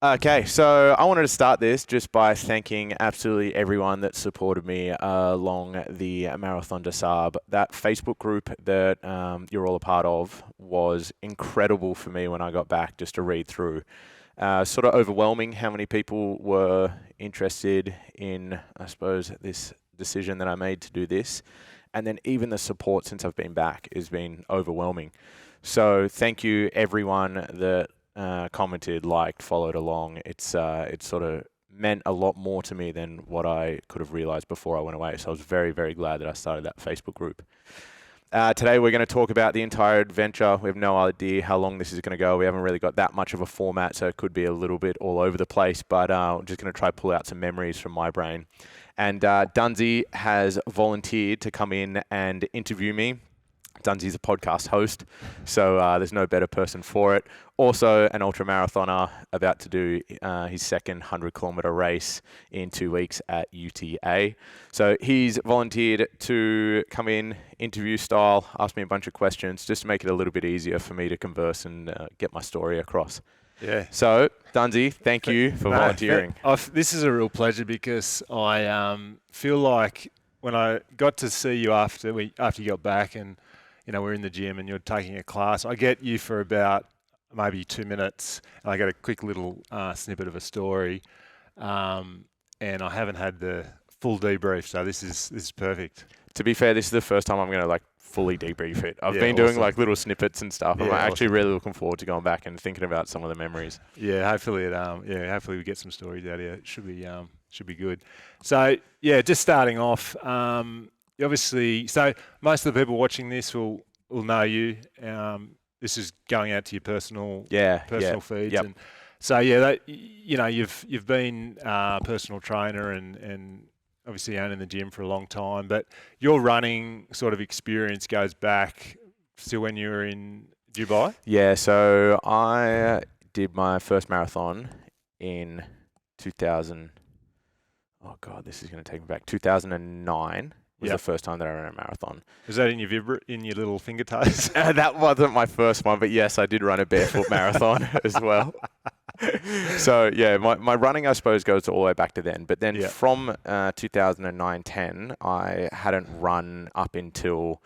Okay, so I wanted to start this just by thanking absolutely everyone that supported me along the Marathon des Sables. That Facebook group that you're all a part of was incredible for me when I got back just to read through. Sort of overwhelming how many people were interested in, I suppose, this decision that I made to do this. And then even the support since I've been back has been overwhelming. So thank you everyone that commented, liked, followed along. It sort of meant a lot more to me than what I could have realized before I went away. So I was very, very glad that I started that Facebook group. Today we're going to talk about the entire adventure. We have no idea how long this is going to go. We haven't really got that much of a format, so it could be a little bit all over the place, but I'm just going to try to pull out some memories from my brain. And Dunsey has volunteered to come in and interview me. Dunsey's a podcast host, so there's no better person for it. Also, an ultramarathoner about to do his second 100-kilometer race in 2 weeks at UTA. So he's volunteered to come in, interview style, ask me a bunch of questions, just to make it a little bit easier for me to converse and get my story across. Yeah. So, Dunsey, thank you for volunteering. This is a real pleasure because I feel like when I got to see you after you got back and we're in the gym and you're taking a class, I get you for about maybe 2 minutes and I get a quick little snippet of a story, and I haven't had the full debrief, so this is perfect. To be fair, this is the first time I'm going to fully debrief it. I've been doing little snippets and stuff. I'm actually really looking forward to going back and thinking about some of the memories. Yeah, hopefully hopefully we get some stories out here. It should be good. So just starting off, obviously, so most of the people watching this will know you. This is going out to your personal feeds, Yep. and so you've been a personal trainer and obviously owning the gym for a long time, but your running sort of experience goes back to when you were in Dubai? Yeah, so I did my first marathon in 2000. Oh God, this is going to take me back. 2009 was the first time that I ran a marathon. Was that in your little finger toes? That wasn't my first one, but yes, I did run a barefoot marathon as well. So yeah, my running, I suppose, goes all the way back to then. But then from 2009-10, I hadn't run up until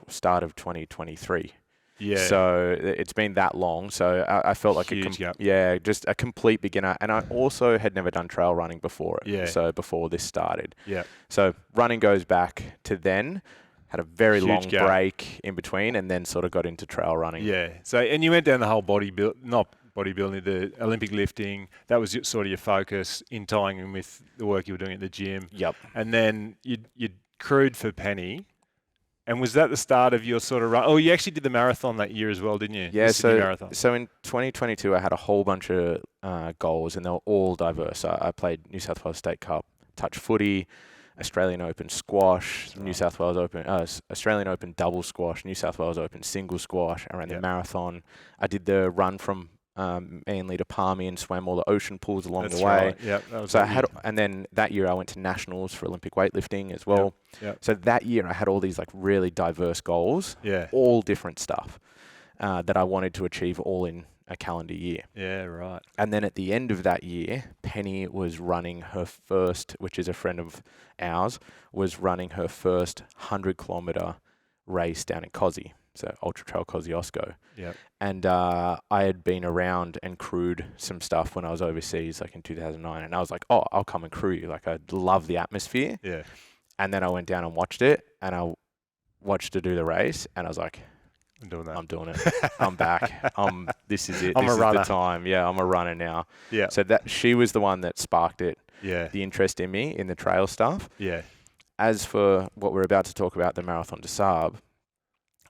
start of 2023. Yeah. So it's been that long. So I felt like just a complete beginner. And I also had never done trail running before it. Yeah. So before this started. Yeah. So running goes back to then. Had a very long break in between, and then sort of got into trail running. Yeah. So and you went down the whole not bodybuilding, the Olympic lifting. That was sort of your focus in tying in with the work you were doing at the gym. Yep. And then you crewed for Penny. And was that the start of your sort of run? Oh, you actually did the marathon that year as well, didn't you? Yeah, so marathon. In 2022, I had a whole bunch of goals, and they were all diverse. I played New South Wales State Cup, touch footy, Australian Open squash, New South Wales Open, Australian Open double squash, New South Wales Open single squash. I ran the marathon. I did the run from Manly to Palmy and swam all the ocean pools along the way. Right. Yeah, So and then that year I went to nationals for Olympic weightlifting as well. Yep. So that year I had all these really diverse goals, all different stuff that I wanted to achieve all in a calendar year. Yeah, right. And then at the end of that year, Penny was running her first, which is a friend of ours, was running her first 100-kilometer race down in Cozzy. So Ultra Trail Kosciuszko. Yeah. And I had been around and crewed some stuff when I was overseas, in 2009. And I was like, oh, I'll come and crew you. I love the atmosphere. Yeah. And then I went down and watched it, and I watched her do the race, and I was like, I'm doing that. I'm doing it. I'm back. This is it. I'm this a is runner. the time. Yeah, I'm a runner now. Yeah. So that she was the one that sparked it. Yeah. The interest in me in the trail stuff. Yeah. As for what we're about to talk about, the Marathon des Sables,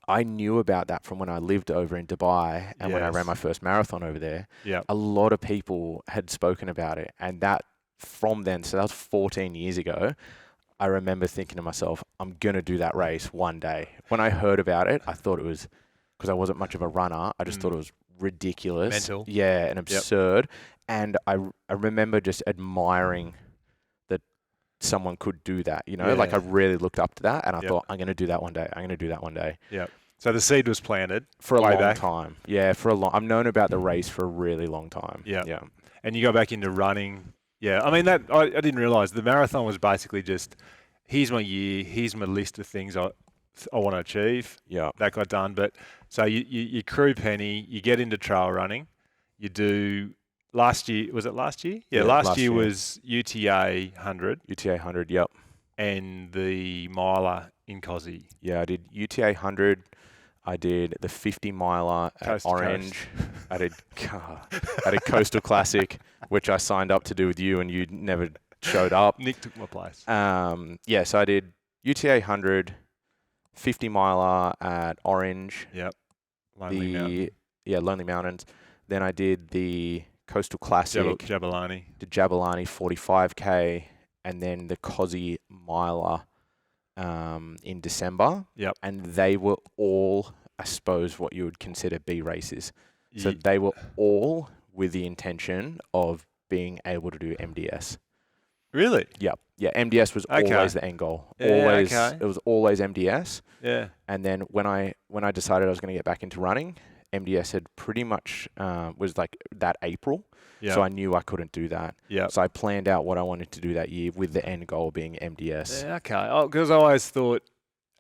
I knew about that from when I lived over in Dubai and when I ran my first marathon over there. Yeah. A lot of people had spoken about it, and that from then, so that was 14 years ago, I remember thinking to myself, I'm going to do that race one day. When I heard about it, I thought it was, because I wasn't much of a runner, I just thought it was ridiculous. Mental. Yeah, and absurd. And I remember just admiring that someone could do that, I really looked up to that, and I thought, I'm going to do that one day. I'm going to do that one day. Yeah. So the seed was planted for a way long back. time. Yeah, for a long. I've known about the race for a really long time. Yeah. Yeah. And you go back into running. Yeah, I mean, I didn't realise the marathon was basically just, here's my year, here's my list of things I want to achieve. Yeah. That got done. But so you crew penny, you get into trail running, you do, last year, was it last year? Yeah, last year was UTA 100. UTA 100, yep. And the miler in Cozzy. Yeah, I did UTA 100. I did the 50 miler at Coast to Orange. I did Coastal Classic, which I signed up to do with you, and you never showed up. Nick took my place. Yeah, so I did UTA 100, 50 miler at Orange. Yep. Lonely Mountains. Then I did the Coastal Classic. Jabulani. The Jabulani 45K, and then the Cozzy miler in December. Yep. And they were all, I suppose, what you would consider B races. So they were all with the intention of being able to do MDS. Really? Yep. Yeah, MDS was always the end goal. Always. It was always MDS. Yeah. And then when I decided I was going to get back into running, MDS had pretty much was like that April. Yep. So I knew I couldn't do that. Yep. So I planned out what I wanted to do that year with the end goal being MDS. Yeah, okay. Because I always thought,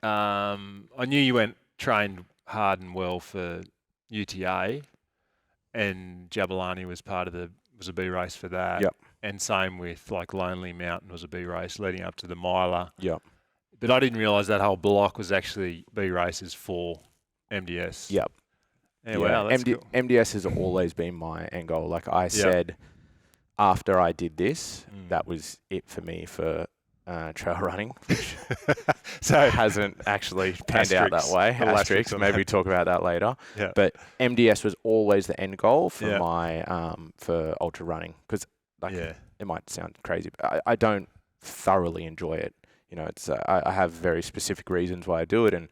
I knew you trained hard and well for UTA, and Jabulani was was a B race for that. Yep. And same with like Lonely Mountain was a B race leading up to the miler. Yep. But I didn't realise that whole block was actually B races for MDS. Yep. Yeah, wow, that's cool. MDS has always been my end goal. Like I said, after I did this, that was it for me for trail running, which so hasn't actually panned out that way. Asterisk. Maybe talk about that later. Yeah. But MDS was always the end goal for my for ultra running, because it might sound crazy, but I don't thoroughly enjoy it. You know, it's I have very specific reasons why I do it and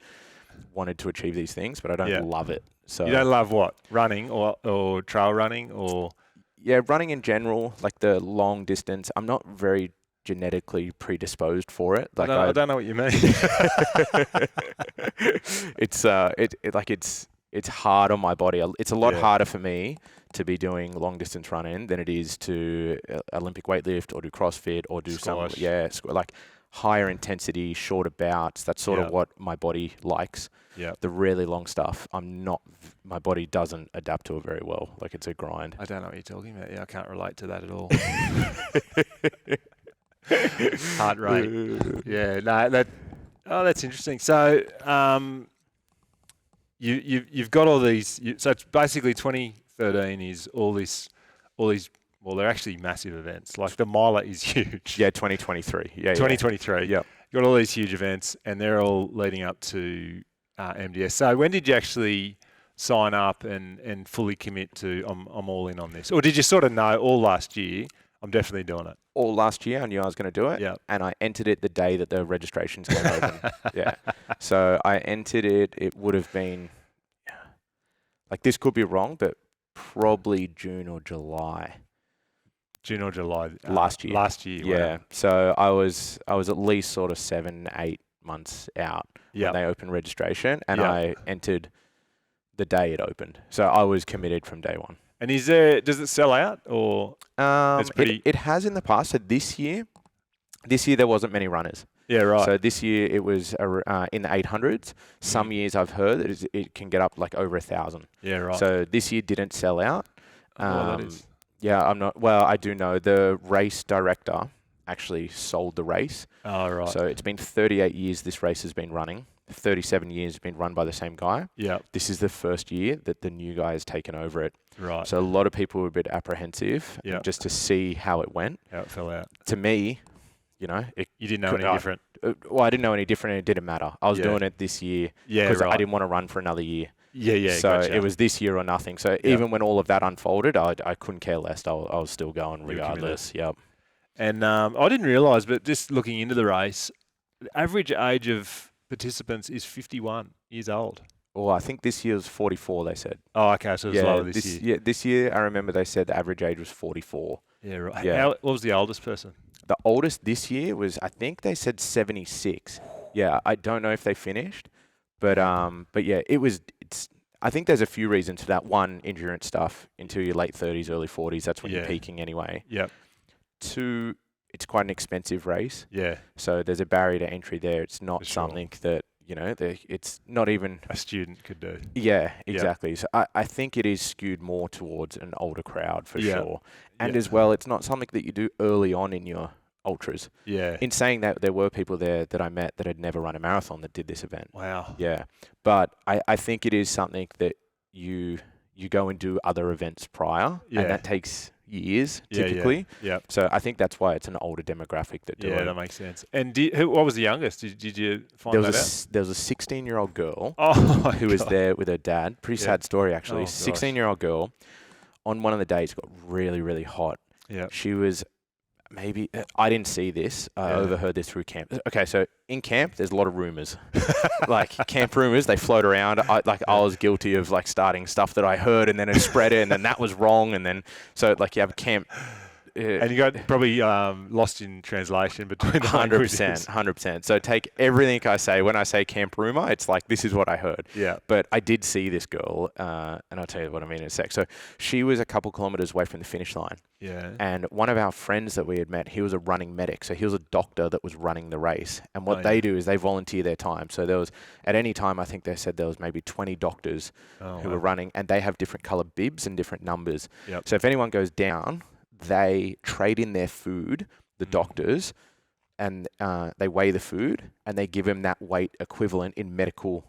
wanted to achieve these things, but I don't love it. So you don't love what? Running or trail running or? Yeah, running in general, like the long distance. I'm not very genetically predisposed for it. Like I don't know what you mean. It's hard on my body. It's a lot harder for me to be doing long distance running than it is to Olympic weightlift or do CrossFit or do Squash. like higher intensity, shorter bouts. That's sort of what my body likes. Yeah. The really long stuff, my body doesn't adapt to it very well. Like it's a grind. I don't know what you're talking about. Yeah, I can't relate to that at all. Heart rate. Yeah, no, that's interesting. So, you've got all these. So it's basically 2013 is all these. Well, they're actually massive events. Like the miler is huge. Yeah, 2023. Yeah, 2023. Yeah. You've got all these huge events, and they're all leading up to MDS. So when did you actually sign up and fully commit to I'm all in on this, or did you sort of know all last year I'm definitely doing it? All last year I knew I was going to do it. Yeah. And I entered it the day that the registrations came open. Yeah. So I entered it. It would have been, like, this could be wrong, but probably June or July. June or July last year. Last year. Yeah. Wow. So I was at least sort of 7-8 months out when they opened registration, and I entered the day it opened. So I was committed from day one. And does it sell out or? It has in the past. So this year there wasn't many runners. Yeah, right. So this year it was in the 800s. Some years I've heard that it can get up like over 1,000. Yeah, right. So this year didn't sell out. That is. Yeah, I'm not. Well, I do know the race director actually sold the race. Oh, right. So it's been 38 years this race has been running. 37 years been run by the same guy. Yeah. This is the first year that the new guy has taken over it. Right. So a lot of people were a bit apprehensive just to see how it went. How it fell out. To me, you didn't know any different. Well, I didn't know any different, and it didn't matter. I was doing it this year because I didn't want to run for another year. Yeah. So gotcha. it was this year or nothing. So even when all of that unfolded, I couldn't care less. I was still going regardless. Yep. And I didn't realise, but just looking into the race, the average age of participants is 51 years old. Well, I think this year was 44, they said. Oh, okay. So it was lower this year. Yeah, this year, I remember they said the average age was 44. Yeah, right. Yeah. What was the oldest person? The oldest this year was, I think they said 76. Yeah, I don't know if they finished, But yeah, it's. I think there's a few reasons to that. One, endurance stuff into your late 30s, early 40s. That's when you're peaking anyway. Yep. Two, it's quite an expensive race. Yeah. So there's a barrier to entry there. It's not For sure. something that, it's not even A student could do. Yeah, exactly. So I think it is skewed more towards an older crowd for sure. And as well, it's not something that you do early on in your ultras. Yeah. In saying that, there were people there that I met that had never run a marathon that did this event. Wow. Yeah. But I think it is something that you go and do other events prior, and that takes years typically. Yeah. So I think that's why it's an older demographic that do it. Yeah, that makes sense. And what was the youngest? Did you find that out? There was a 16-year-old girl who was there with her dad. Pretty sad story, actually. Oh, 16-year-old girl. On one of the days, got really, really hot. Yeah. She was maybe I didn't see this. I overheard this through camp. Okay, so in camp, there's a lot of rumors. Like camp rumors, they float around. I was guilty of like starting stuff that I heard and then it spread it and then that was wrong and then so like you have camp. And you got probably lost in translation between the languages. 100%. So take everything I say. When I say camp rumor, it's like, this is what I heard. Yeah. But I did see this girl, and I'll tell you what I mean in a sec. So she was a couple kilometers away from the finish line. Yeah. And one of our friends that we had met, he was a running medic. So he was a doctor that was running the race. And what they do is they volunteer their time. So there was, at any time, I think they said there was maybe 20 doctors who were running, and they have different color bibs and different numbers. Yep. So if anyone goes down, they trade in their food, the doctors, and they weigh the food, and they give them that weight equivalent in medical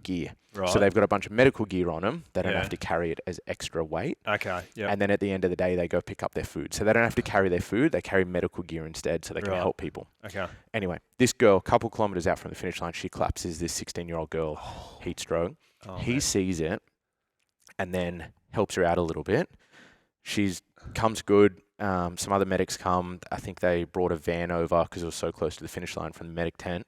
gear. Right. So they've got a bunch of medical gear on them. They don't have to carry it as extra weight. Okay. Yeah. And then at the end of the day, they go pick up their food. So they don't have to carry their food. They carry medical gear instead so they can help people. Okay. Anyway, this girl, a couple kilometers out from the finish line, she collapses, this 16-year-old girl, heat stroke. He sees it and then helps her out a little bit. She's comes good. Some other medics come. I think they brought a van over because it was so close to the finish line from the medic tent.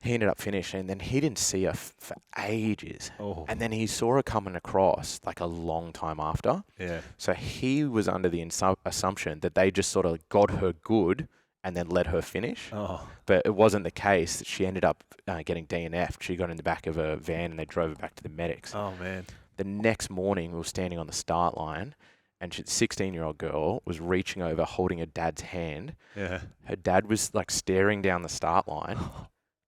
He ended up finishing, and then he didn't see her for ages. Oh. And then he saw her coming across like a long time after. Yeah. So he was under the assumption that they just sort of got her good and then let her finish. Oh. But it wasn't the case. She ended up getting DNF'd. She got in the back of a van and they drove her back to the medics. Oh, man. The next morning, we were standing on the start line, and the 16-year-old girl was reaching over, holding her dad's hand. Yeah. Her dad was like staring down the start line,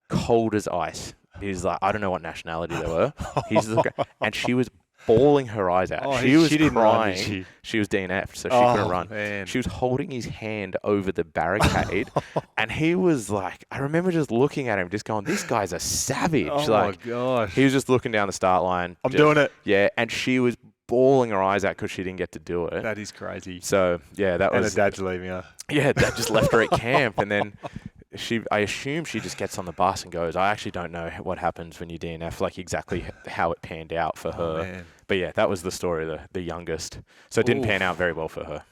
cold as ice. He's like, I don't know what nationality they were. He's looking, and she was bawling her eyes out. Oh, she was didn't crying. run, did she? She was DNF'd, so she couldn't run. Man. She was holding his hand over the barricade, and he was like, I remember just looking at him, just going, this guy's a savage. Oh, like, my gosh. he was just looking down the start line. I'm doing it. Yeah, and she was bawling her eyes out because she didn't get to do it. That is crazy. So, yeah, that And was... her dad's leaving her. Yeah, that just left her at camp, and then... I assume she just gets on the bus and goes, I actually don't know what happens when you DNF, like exactly how it panned out for her. Man. But yeah, that was the story of the youngest. So it didn't pan out very well for her.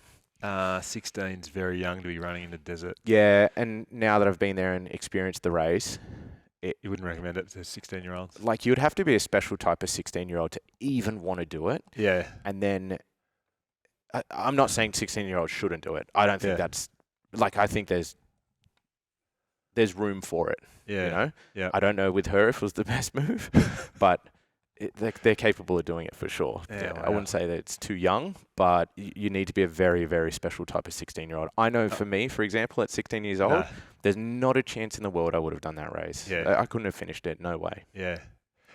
16's very young to be running in the desert. Yeah, and now that I've been there and experienced the race... You wouldn't recommend it to 16-year-olds? Like, you'd have to be a special type of 16-year-old to even want to do it. Yeah. And then... I'm not saying 16-year-olds shouldn't do it. I don't think that's... Like, I think there's room for it. Yeah. You know? Yeah. I don't know with her if it was the best move, but they're capable of doing it for sure. Yeah, I wouldn't say that it's too young, but you need to be a very, very special type of 16-year-old. I know for me, for example, at 16 years old, there's not a chance in the world I would have done that race. Yeah. I couldn't have finished it. No way. Yeah.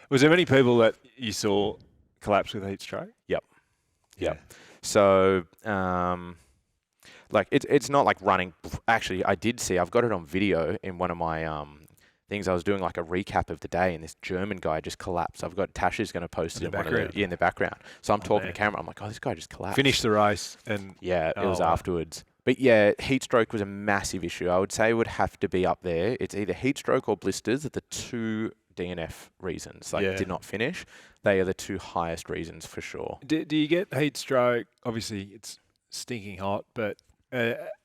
Was there many people that you saw collapse with heat stroke? Yep. Yeah. So, like, it's not like running. Actually, I did see, I've got it on video in one of my things. I was doing like a recap of the day, and this German guy just collapsed. I've got Tasha's going to post it in one of the, in the background. So I'm talking to camera. I'm like, oh, this guy just collapsed. Finished the race. And yeah, it was afterwards. But yeah, heat stroke was a massive issue. I would say it would have to be up there. It's either heat stroke or blisters are the two DNF reasons. Like, did not finish. They are the two highest reasons for sure. Do you get heat stroke? Obviously, it's stinking hot, but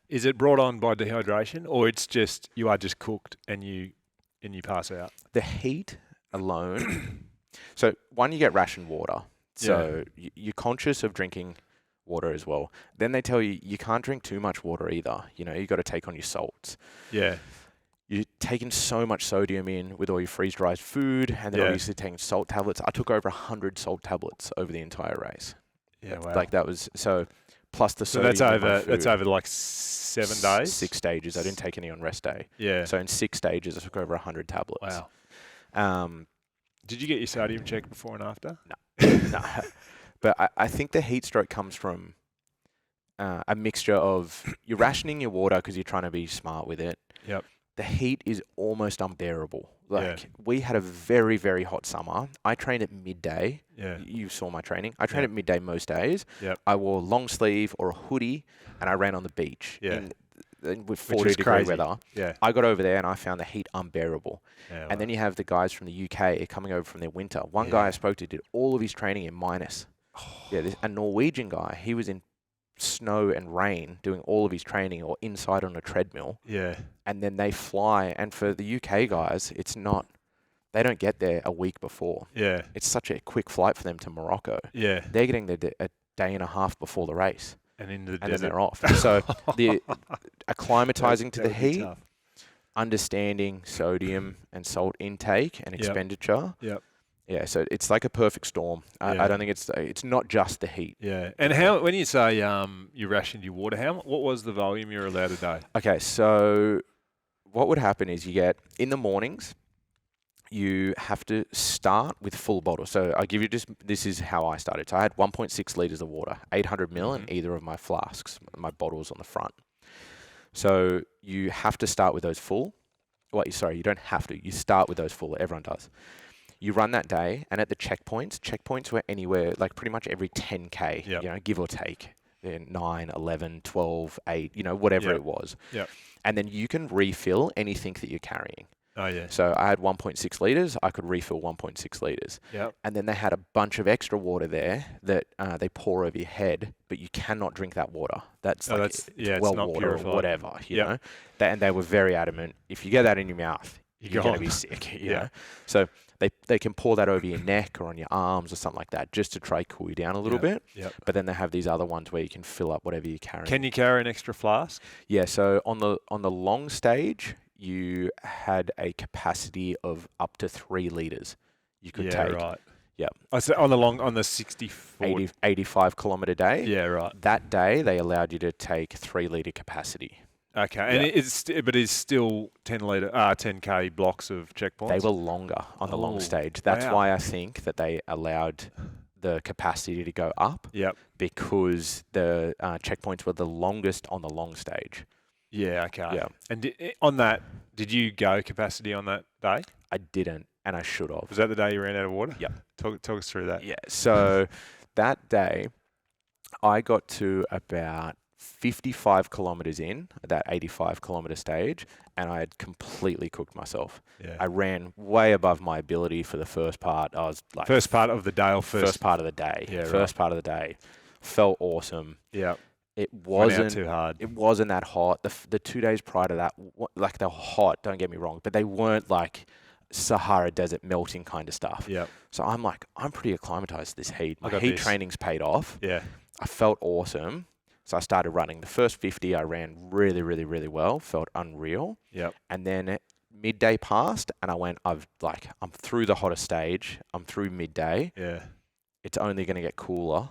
is it brought on by dehydration, or it's just you are just cooked and you pass out? The heat alone. So one, you get rationed water. So you're conscious of drinking water as well. Then they tell you you can't drink too much water either. You know, you got to take on your salts. Yeah. You taking so much sodium in with all your freeze-dried food, and then obviously taking salt tablets. I took over 100 salt tablets over the entire race. Yeah, wow. Like that was so. Plus the So sodium. that's over like 7 days. 6 stages. I didn't take any on rest day. Yeah. So in 6 stages, I took over 100 tablets. Wow. Did you get your sodium checked before and after? No. But I think the heat stroke comes from a mixture of you're rationing your water because you're trying to be smart with it. Yep. The heat is almost unbearable. Like we had a very, very hot summer. I trained at midday. Yeah. You saw my training. I trained at midday most days. Yep. I wore long sleeve or a hoodie and I ran on the beach with 40-degree weather. Yeah. I got over there and I found the heat unbearable. Yeah, and then you have the guys from the UK coming over from their winter. One guy I spoke to did all of his training in minus. A Norwegian guy, he was in snow and rain doing all of his training or inside on a treadmill. Yeah. And then they fly. And for the UK guys, it's not, they don't get there a week before. Yeah. It's such a quick flight for them to Morocco. Yeah. They're getting there a day and a half before the race. And into the and desert. then they're off. So acclimatizing to the would be heat, tough. understanding sodium and salt intake and expenditure. Yep. Yeah, so it's like a perfect storm. I don't think it's not just the heat. Yeah. And how, when you say you rationed your water, what was the volume you're allowed a day? Okay, so what would happen is you get, in the mornings, you have to start with full bottle. So I give you this is how I started. So I had 1.6 litres of water, 800 ml in either of my flasks, my bottles on the front. So you have to start with those full. Well, sorry, you don't have to. You start with those full. Everyone does. You run that day, and at the checkpoints were anywhere, like pretty much every 10K, give or take. 9, 11, 12, 8, whatever it was. Yep. And then you can refill anything that you're carrying. Oh, yeah. So I had 1.6 litres. I could refill 1.6 litres. Yep. And then they had a bunch of extra water there that they pour over your head, but you cannot drink that water. That's it's well not water purified. or whatever, you know. And they were very adamant. If you get that in your mouth, you're going to be sick, you know. So they can pour that over your neck or on your arms or something like that just to try cool you down a little bit. Yep. But then they have these other ones where you can fill up whatever you're carrying. Can you carry an extra flask? Yeah, so on the long stage, you had a capacity of up to 3 litres you could take. Right. Yeah. I said on the 64... 85 kilometre day. Yeah, right. That day, they allowed you to take 3 litre capacity. Okay, and it's still 10K blocks of checkpoints? They were longer on the long stage. That's why I think that they allowed the capacity to go up. Yep. Because the checkpoints were the longest on the long stage. Yeah, okay. Yeah. And on that, did you go capacity on that day? I didn't, and I should have. Was that the day you ran out of water? Yeah. Talk us through that. Yeah. So that day, I got to about 55 kilometres in, that 85 kilometre stage, and I had completely cooked myself. Yeah. I ran way above my ability for the first part. I was like... First part of the day or first part of the day. Yeah, first part of the day. Felt awesome. Yeah. It wasn't too hard. It wasn't that hot. The 2 days prior to that, like they were hot, don't get me wrong, but they weren't like Sahara desert melting kind of stuff. Yeah. So I'm like, I'm pretty acclimatized to this heat. My got heat this. training's paid off. Yeah. I felt awesome. So I started running. The first 50 I ran really, really, really well. Felt unreal. Yep. And then midday passed and I went, I'm through the hottest stage. I'm through midday. Yeah. It's only going to get cooler.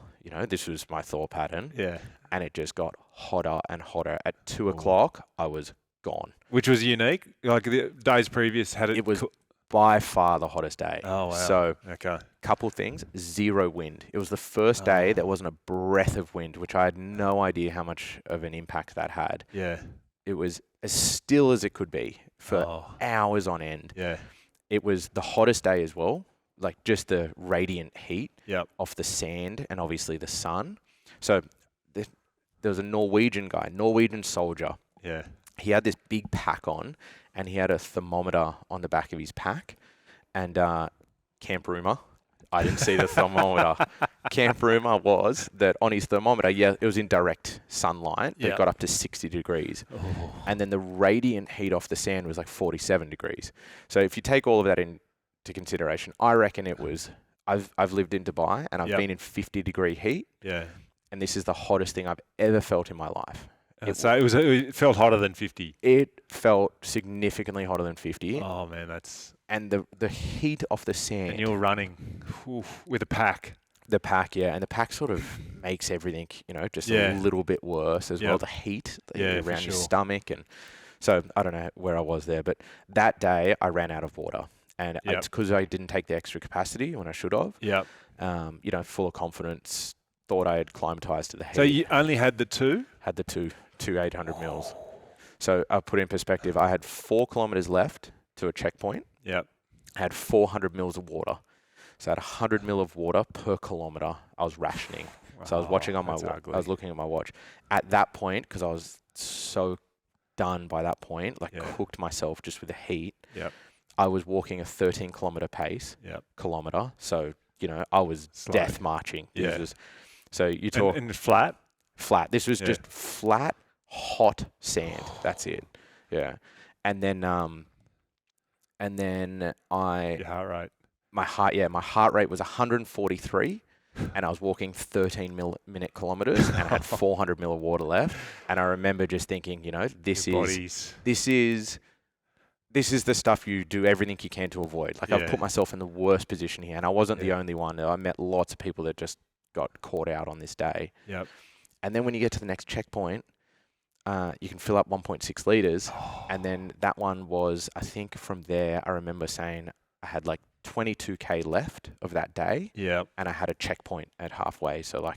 This was my thought pattern. Yeah. And it just got hotter and hotter. At 2 o'clock, I was gone. Which was unique. Like the days previous had it. It was by far the hottest day. Oh, wow. So, okay. Couple things, 0 wind. It was the first day there wasn't a breath of wind, which I had no idea how much of an impact that had. Yeah. It was as still as it could be for hours on end. Yeah. It was the hottest day as well, like just the radiant heat off the sand and obviously the sun. So there was a Norwegian soldier. Yeah. He had this big pack on and he had a thermometer on the back of his pack. And camp rumour, I didn't see the thermometer. Camp rumour was that on his thermometer, it was in direct sunlight. It got up to 60 degrees. Oh. And then the radiant heat off the sand was like 47 degrees. So if you take all of that into consideration, I reckon it was, I've lived in Dubai and I've been in 50-degree heat. Yeah. And this is the hottest thing I've ever felt in my life. So it felt hotter than 50. It felt significantly hotter than 50. Oh man, that's And the heat off the sand. and you're running with a pack. The pack, yeah, and the pack sort of makes everything, just a little bit worse as well. The heat around your stomach, and so I don't know where I was there, but that day I ran out of water, and it's because I didn't take the extra capacity when I should have. Yep. Full of confidence, thought I had climatized to the heat. So you only had the two? Had the two 800 mils. So I put it in perspective. I had 4 kilometers left to a checkpoint. Yep. I had 400 mils of water. So I had 100 mil of water per kilometer. I was rationing. So I was watching on my watch. I was looking at my watch. At that point, because I was so done by that point, cooked myself just with the heat. Yep. I was walking a 13 kilometer pace. Yep. Kilometer. So, I was death marching. Yeah. So you talk... And flat? Flat. This was just flat, hot sand. That's it. Yeah. And then Your heart rate. My heart rate was 143, and I was walking 13-minute kilometers, and I had 400 mil of water left. And I remember just thinking, this is the stuff you do everything you can to avoid. I've put myself in the worst position here, and I wasn't the only one. I met lots of people that just got caught out on this day. Yep. And then when you get to the next checkpoint, you can fill up 1.6 liters, and then that one was, I think from there, I remember saying I had 22k left of that day. Yeah. And I had a checkpoint at halfway. So I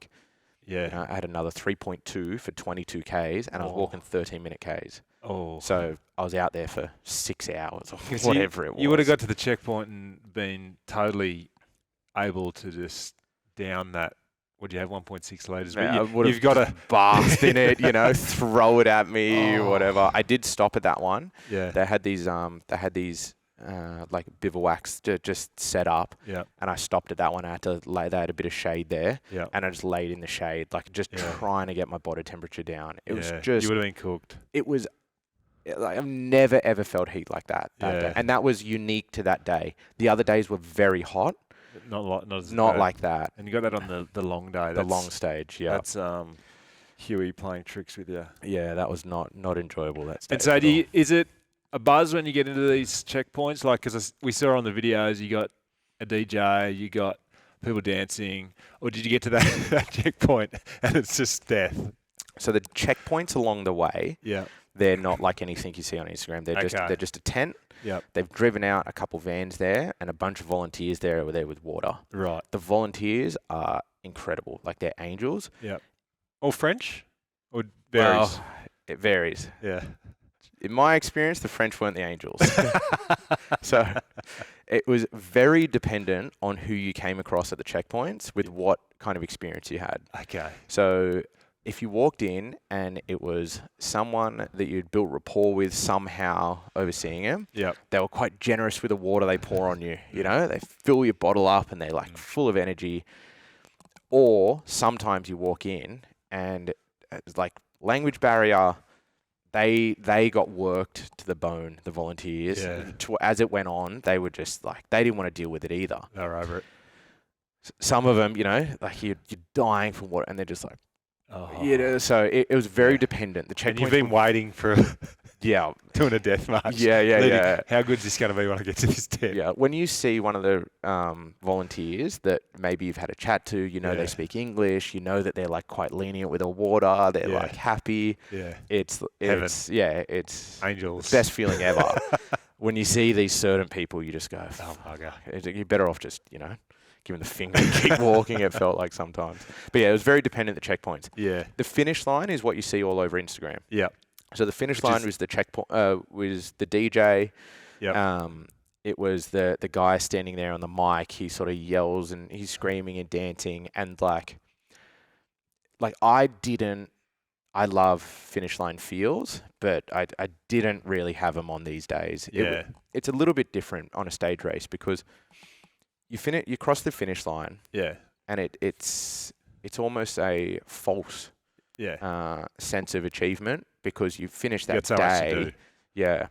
had another 3.2 for 22k's, and I was walking 13-minute k's. Oh. So I was out there for 6 hours or whatever it was. You would have got to the checkpoint and been totally able to just down that. Would you have 1.6 litres? Yeah, you've got to bask in it, throw it at me, whatever. I did stop at that one. Yeah. They had these bivouacs just set up. Yeah. And I stopped at that one. I had to they had a bit of shade there. Yeah. And I just laid in the shade, trying to get my body temperature down. It was just... You would have been cooked. It was... I've never, ever felt heat like that day. And that was unique to that day. The other days were very hot. Not like that. And you got that on the long day. The long stage, yeah. That's Huey playing tricks with you. Yeah, that was not enjoyable that stage. And so is it a buzz when you get into these checkpoints? Because we saw on the videos, you got a DJ, you got people dancing, or did you get to that checkpoint and it's just death? So the checkpoints along the way, yeah, they're not like anything you see on Instagram. They're just a tent. Yep. They've driven out a couple vans there and a bunch of volunteers there with water. Right. The volunteers are incredible. They're angels. Yeah. All French? Or varies? Well, it varies. Yeah. In my experience, the French weren't the angels. So it was very dependent on who you came across at the checkpoints with what kind of experience you had. Okay. So if you walked in and it was someone that you'd built rapport with somehow overseeing them, they were quite generous with the water they pour on you. They fill your bottle up and they're full of energy. Or sometimes you walk in and it's language barrier. They got worked to the bone, the volunteers. Yeah. As it went on, they were just they didn't want to deal with it either. They're over it. Some of them, you're dying from water and they're just so it was very dependent. The checkpoint. And you've been waiting for doing a death march. Yeah. How good is this going to be when I get to this death? Yeah, when you see one of the volunteers that maybe you've had a chat to, they speak English, that they're quite lenient with the water, they're happy. Yeah, it's angels. Best feeling ever. When you see these certain people, you just go, oh bugger. You're better off just give him the finger and keep walking, it felt like sometimes. But yeah, it was very dependent the checkpoints. Yeah. The finish line is what you see all over Instagram. Yeah. So the finish line was the checkpoint, was the DJ. Yeah. It was the guy standing there on the mic. He sort of yells and he's screaming and dancing. And I love finish line feels, but I didn't really have them on these days. Yeah. It's a little bit different on a stage race because you cross the finish line. Yeah. And it's almost a false sense of achievement because you finished that so much to day. do. Yeah.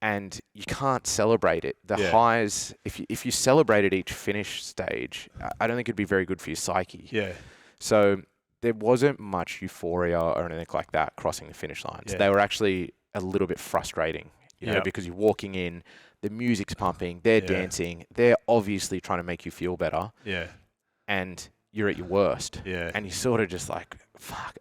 And you can't celebrate it. The highs, if you celebrated each finish stage, I don't think it'd be very good for your psyche. Yeah. So there wasn't much euphoria or anything like that crossing the finish lines. Yeah. They were actually a little bit frustrating, you know, Yeah. because you're walking in, the music's pumping, they're Yeah. dancing, they're obviously trying to make you feel better, Yeah. and you're at your worst. Yeah. And you're sort of just like, fuck,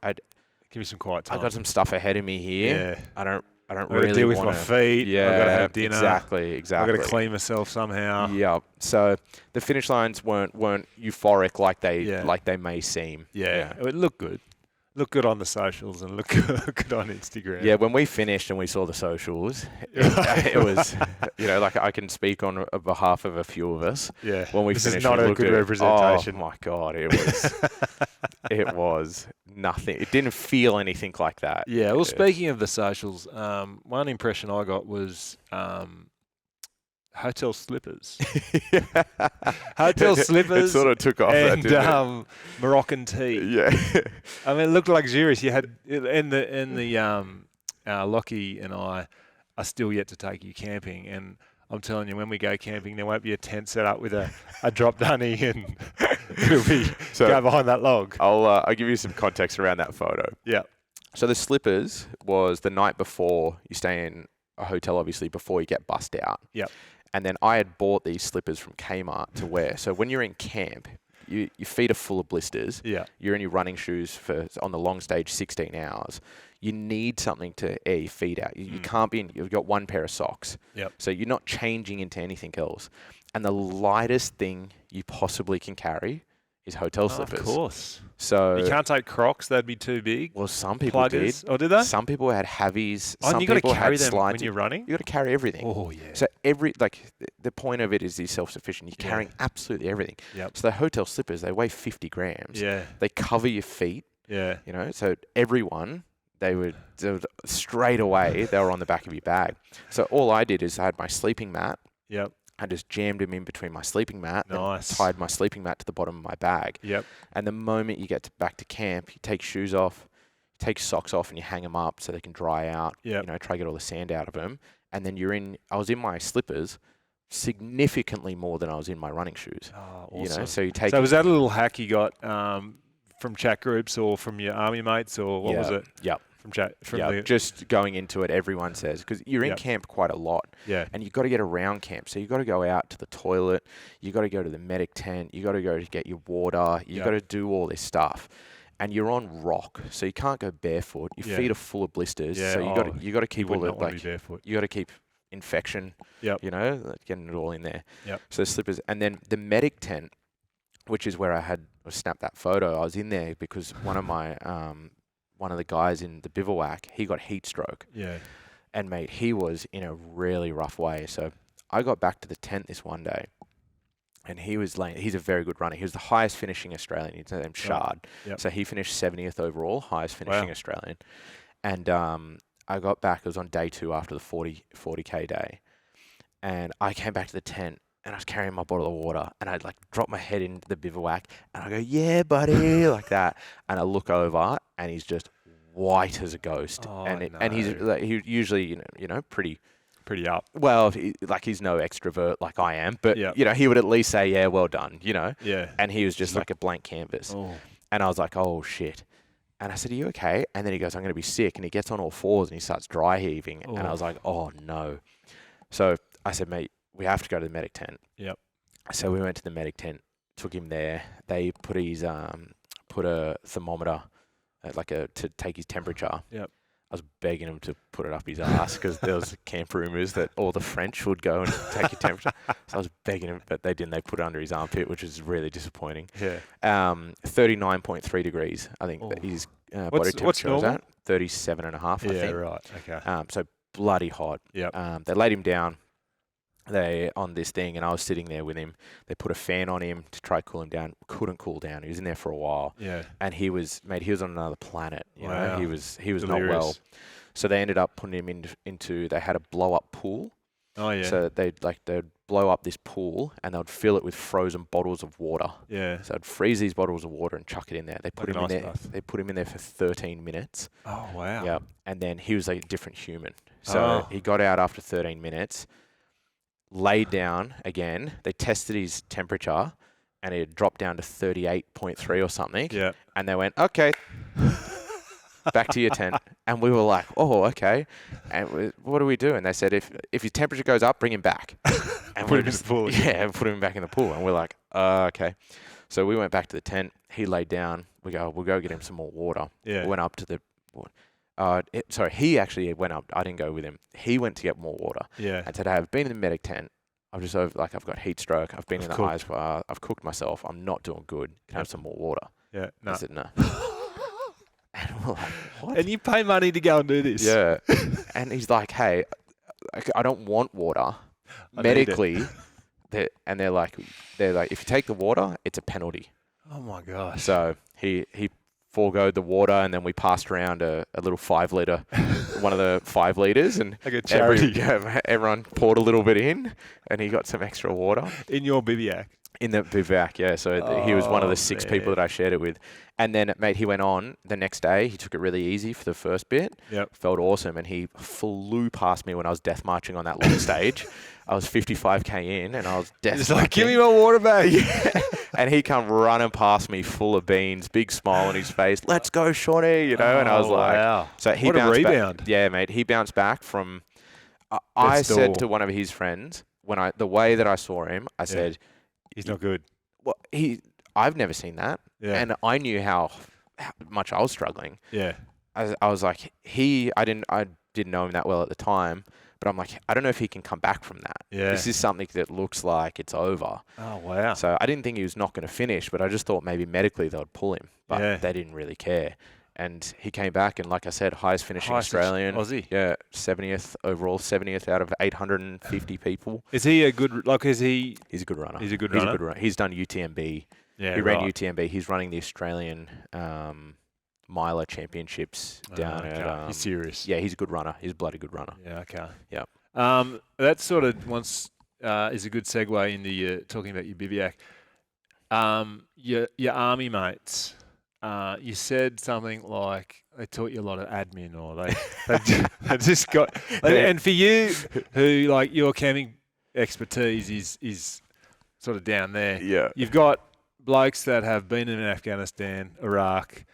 Give me some quiet I time. got some stuff ahead of me here. Yeah. I don't I've got really to deal with wanna, my feet. Yeah, I've got to have dinner. exactly. I've got to clean myself somehow. Yeah. So the finish lines weren't euphoric like they may seem. Yeah. It looked good. Look good on the socials and look good on Instagram. Yeah, when we finished and we saw the socials, it was, you know, like I can speak on behalf of a few of us. Yeah. When we This finished, is not we a looked good at, representation. Oh my God, it was nothing. It didn't feel anything like that. Yeah. Well, speaking of the socials, one impression I got was hotel slippers. Hotel slippers. It sort of took off and that, didn't it? Moroccan tea. Yeah. I mean, it looked luxurious. You had Lockie and I are still yet to take you camping, and I'm telling you, when we go camping, there won't be a tent set up with a drop dunny, and it'll be go behind that log. I'll give you some context around that photo. Yeah. So the slippers was the night before you stay in a hotel, obviously, before you get bussed out. Yep. And then I had bought these slippers from Kmart to wear. So when you're in camp, your feet are full of blisters. Yeah. You're in your running shoes for on the long stage 16 hours. You need something to air your feet out. You can't be in, you've got one pair of socks. Yep. So you're not changing into anything else. And the lightest thing you possibly can carry is hotel slippers. Of course. So You can't take Crocs, that'd be too big. well, some people Pluggers. did. Oh, did they? Some people had Havies. Oh, Some and you got to people carry had them slides. when you're running? You got to carry everything. Oh, yeah. So the point of it is you're self-sufficient. You're carrying absolutely everything. Yep. So the hotel slippers, they weigh 50 grams. Yeah. They cover your feet, Yeah. you know. So everyone, they would straight away, they were on the back of your bag. So all I did is I had my sleeping mat. Yep. I just jammed them in between my sleeping mat. Nice. And tied my sleeping mat to the bottom of my bag. Yep. And the moment you get back to camp, you take shoes off, you take socks off, and you hang them up so they can dry out. Yep. You know, try to get all the sand out of them. And then I was in my slippers significantly more than I was in my running shoes. Oh, awesome. You know, so you take. So was that a little hack you got from chat groups or from your army mates, or what was it? Yep. From chat. From Yeah, just going into it, everyone says, because you're in Yep. camp quite a lot. Yeah. And you've got to get around camp. So you've got to go out to the toilet. You've got to go to the medic tent. You've got to go to get your water. You've got to do all this stuff. And you're on rock, so you can't go barefoot. Your feet are full of blisters. Yeah. So you got to keep all the be barefoot. you got to keep infection. Yep. You know, getting it all in there. Yep. So slippers, and then the medic tent, which is where I snapped that photo. I was in there because one of my one of the guys in the bivouac, he got heat stroke. Yeah. And mate, he was in a really rough way. So I got back to the tent this one day, and he's a very good runner. He was the highest finishing Australian. His name's Shard. Yep. So he finished 70th overall, highest finishing Wow. Australian. And I got back, it was on day 2 after the 40K day. And I came back to the tent, and I was carrying my bottle of water, and I'd like drop my head into the bivouac, and I go, yeah, buddy, like that. And I look over, and he's just white as a ghost. Oh, and he's like, he usually, you know, pretty up. well, he's no extrovert like I am, but Yep. you know, he would at least say, yeah, well done, you know. Yeah. And he was just like a blank canvas. Oh. And I was like, oh shit. And I said, are you okay? And then he goes, I'm going to be sick. And he gets on all fours and he starts dry heaving. And I was like, oh no. So I said, mate, we have to go to the medic tent. Yep. So we went to the medic tent, took him there. They put a thermometer, to take his temperature. Yep. I was begging him to put it up his ass because there was camp rumours that all the French would go and take your temperature. So I was begging him, but they didn't. They put it under his armpit, which was really disappointing. Yeah. 39.3 think that his body temperature was at. 37.5, I think. Yeah, right. Okay. So bloody hot. Yep. They laid him down. On this thing, and I was sitting there with him. They put a fan on him to try to cool him down. Couldn't cool down. He was in there for a while. Yeah. And he was on another planet. You know, Wow. he was not Delirious. well. So they ended up putting him into. They had a blow up pool. Oh yeah. So they'd blow up this pool and they'd fill it with frozen bottles of water. Yeah. So I'd freeze these bottles of water and chuck it in there. They put Like him an in ice there. bath. They put him in there for 13 minutes. Oh wow. Yeah. And then he was like a different human. So he got out after 13 minutes. Laid down again. They tested his temperature, and it had dropped down to 38.3 or something. Yeah. And they went, okay, back to your tent. And we were like, oh, okay. And what do we do? And they said, if your temperature goes up, bring him back. And Put him in the pool again. Yeah, and put him back in the pool. And we're like, okay. So we went back to the tent. He laid down. We go, we'll go get him some more water. Yeah. We went up to the... sorry, he actually went up. I didn't go with him. He went to get more water. Yeah. And today I've been in the medic tent. I've just I've got heat stroke. I've been in the ice bar. I've cooked myself. I'm not doing good. Can I have some more water? Yeah. No. I said no. And we're like, what? And you pay money to go and do this. Yeah. And he's like, hey, I don't want water. I Medically, they're like, if you take the water, it's a penalty. Oh my gosh. So he foregoed the water, and then we passed around a little 5 litre, one of the 5 litres, and like a charity. everyone poured a little bit in, and he got some extra water. In your bivouac. In the bivouac, yeah. So he was one of the 6 people that I shared it with. And then, mate, he went on the next day. He took it really easy for the first bit. Yep. Felt awesome. And he flew past me when I was death marching on that long stage. I was 55K in, and I was death He's marching. like, give me my water bag. And he come running past me full of beans, big smile on his face. Let's go, Shawnee, you know. And I was like, wow. So he what a bounced rebound. back. Yeah, mate. He bounced back from, I said to one of his friends, the way that I saw him, I said, he's not good. well, I've never seen that. Yeah. And I knew how much I was struggling. Yeah. I was like, I didn't know him that well at the time, but I'm like, I don't know if he can come back from that. Yeah. This is something that looks like it's over. Oh, wow. So I didn't think he was not going to finish, but I just thought maybe medically they would pull him, but Yeah. they didn't really care. And he came back, and like I said, highest finishing Australian. Aussie. Yeah, 70th overall, 70th out of 850 people. Is he a good, is he? He's a good runner. He's a good runner? He's done UTMB. Yeah, He ran UTMB. He's running the Australian miler championships down at... he's serious. Yeah, he's a good runner. He's a bloody good runner. Yeah, okay. Yep. That sort of is a good segue into talking about your bivouac. Your army mates, you said something like they taught you a lot of admin, or they just got... And for you, who, like, your camping expertise is sort of down there. Yeah. You've got blokes that have been in Afghanistan, Iraq,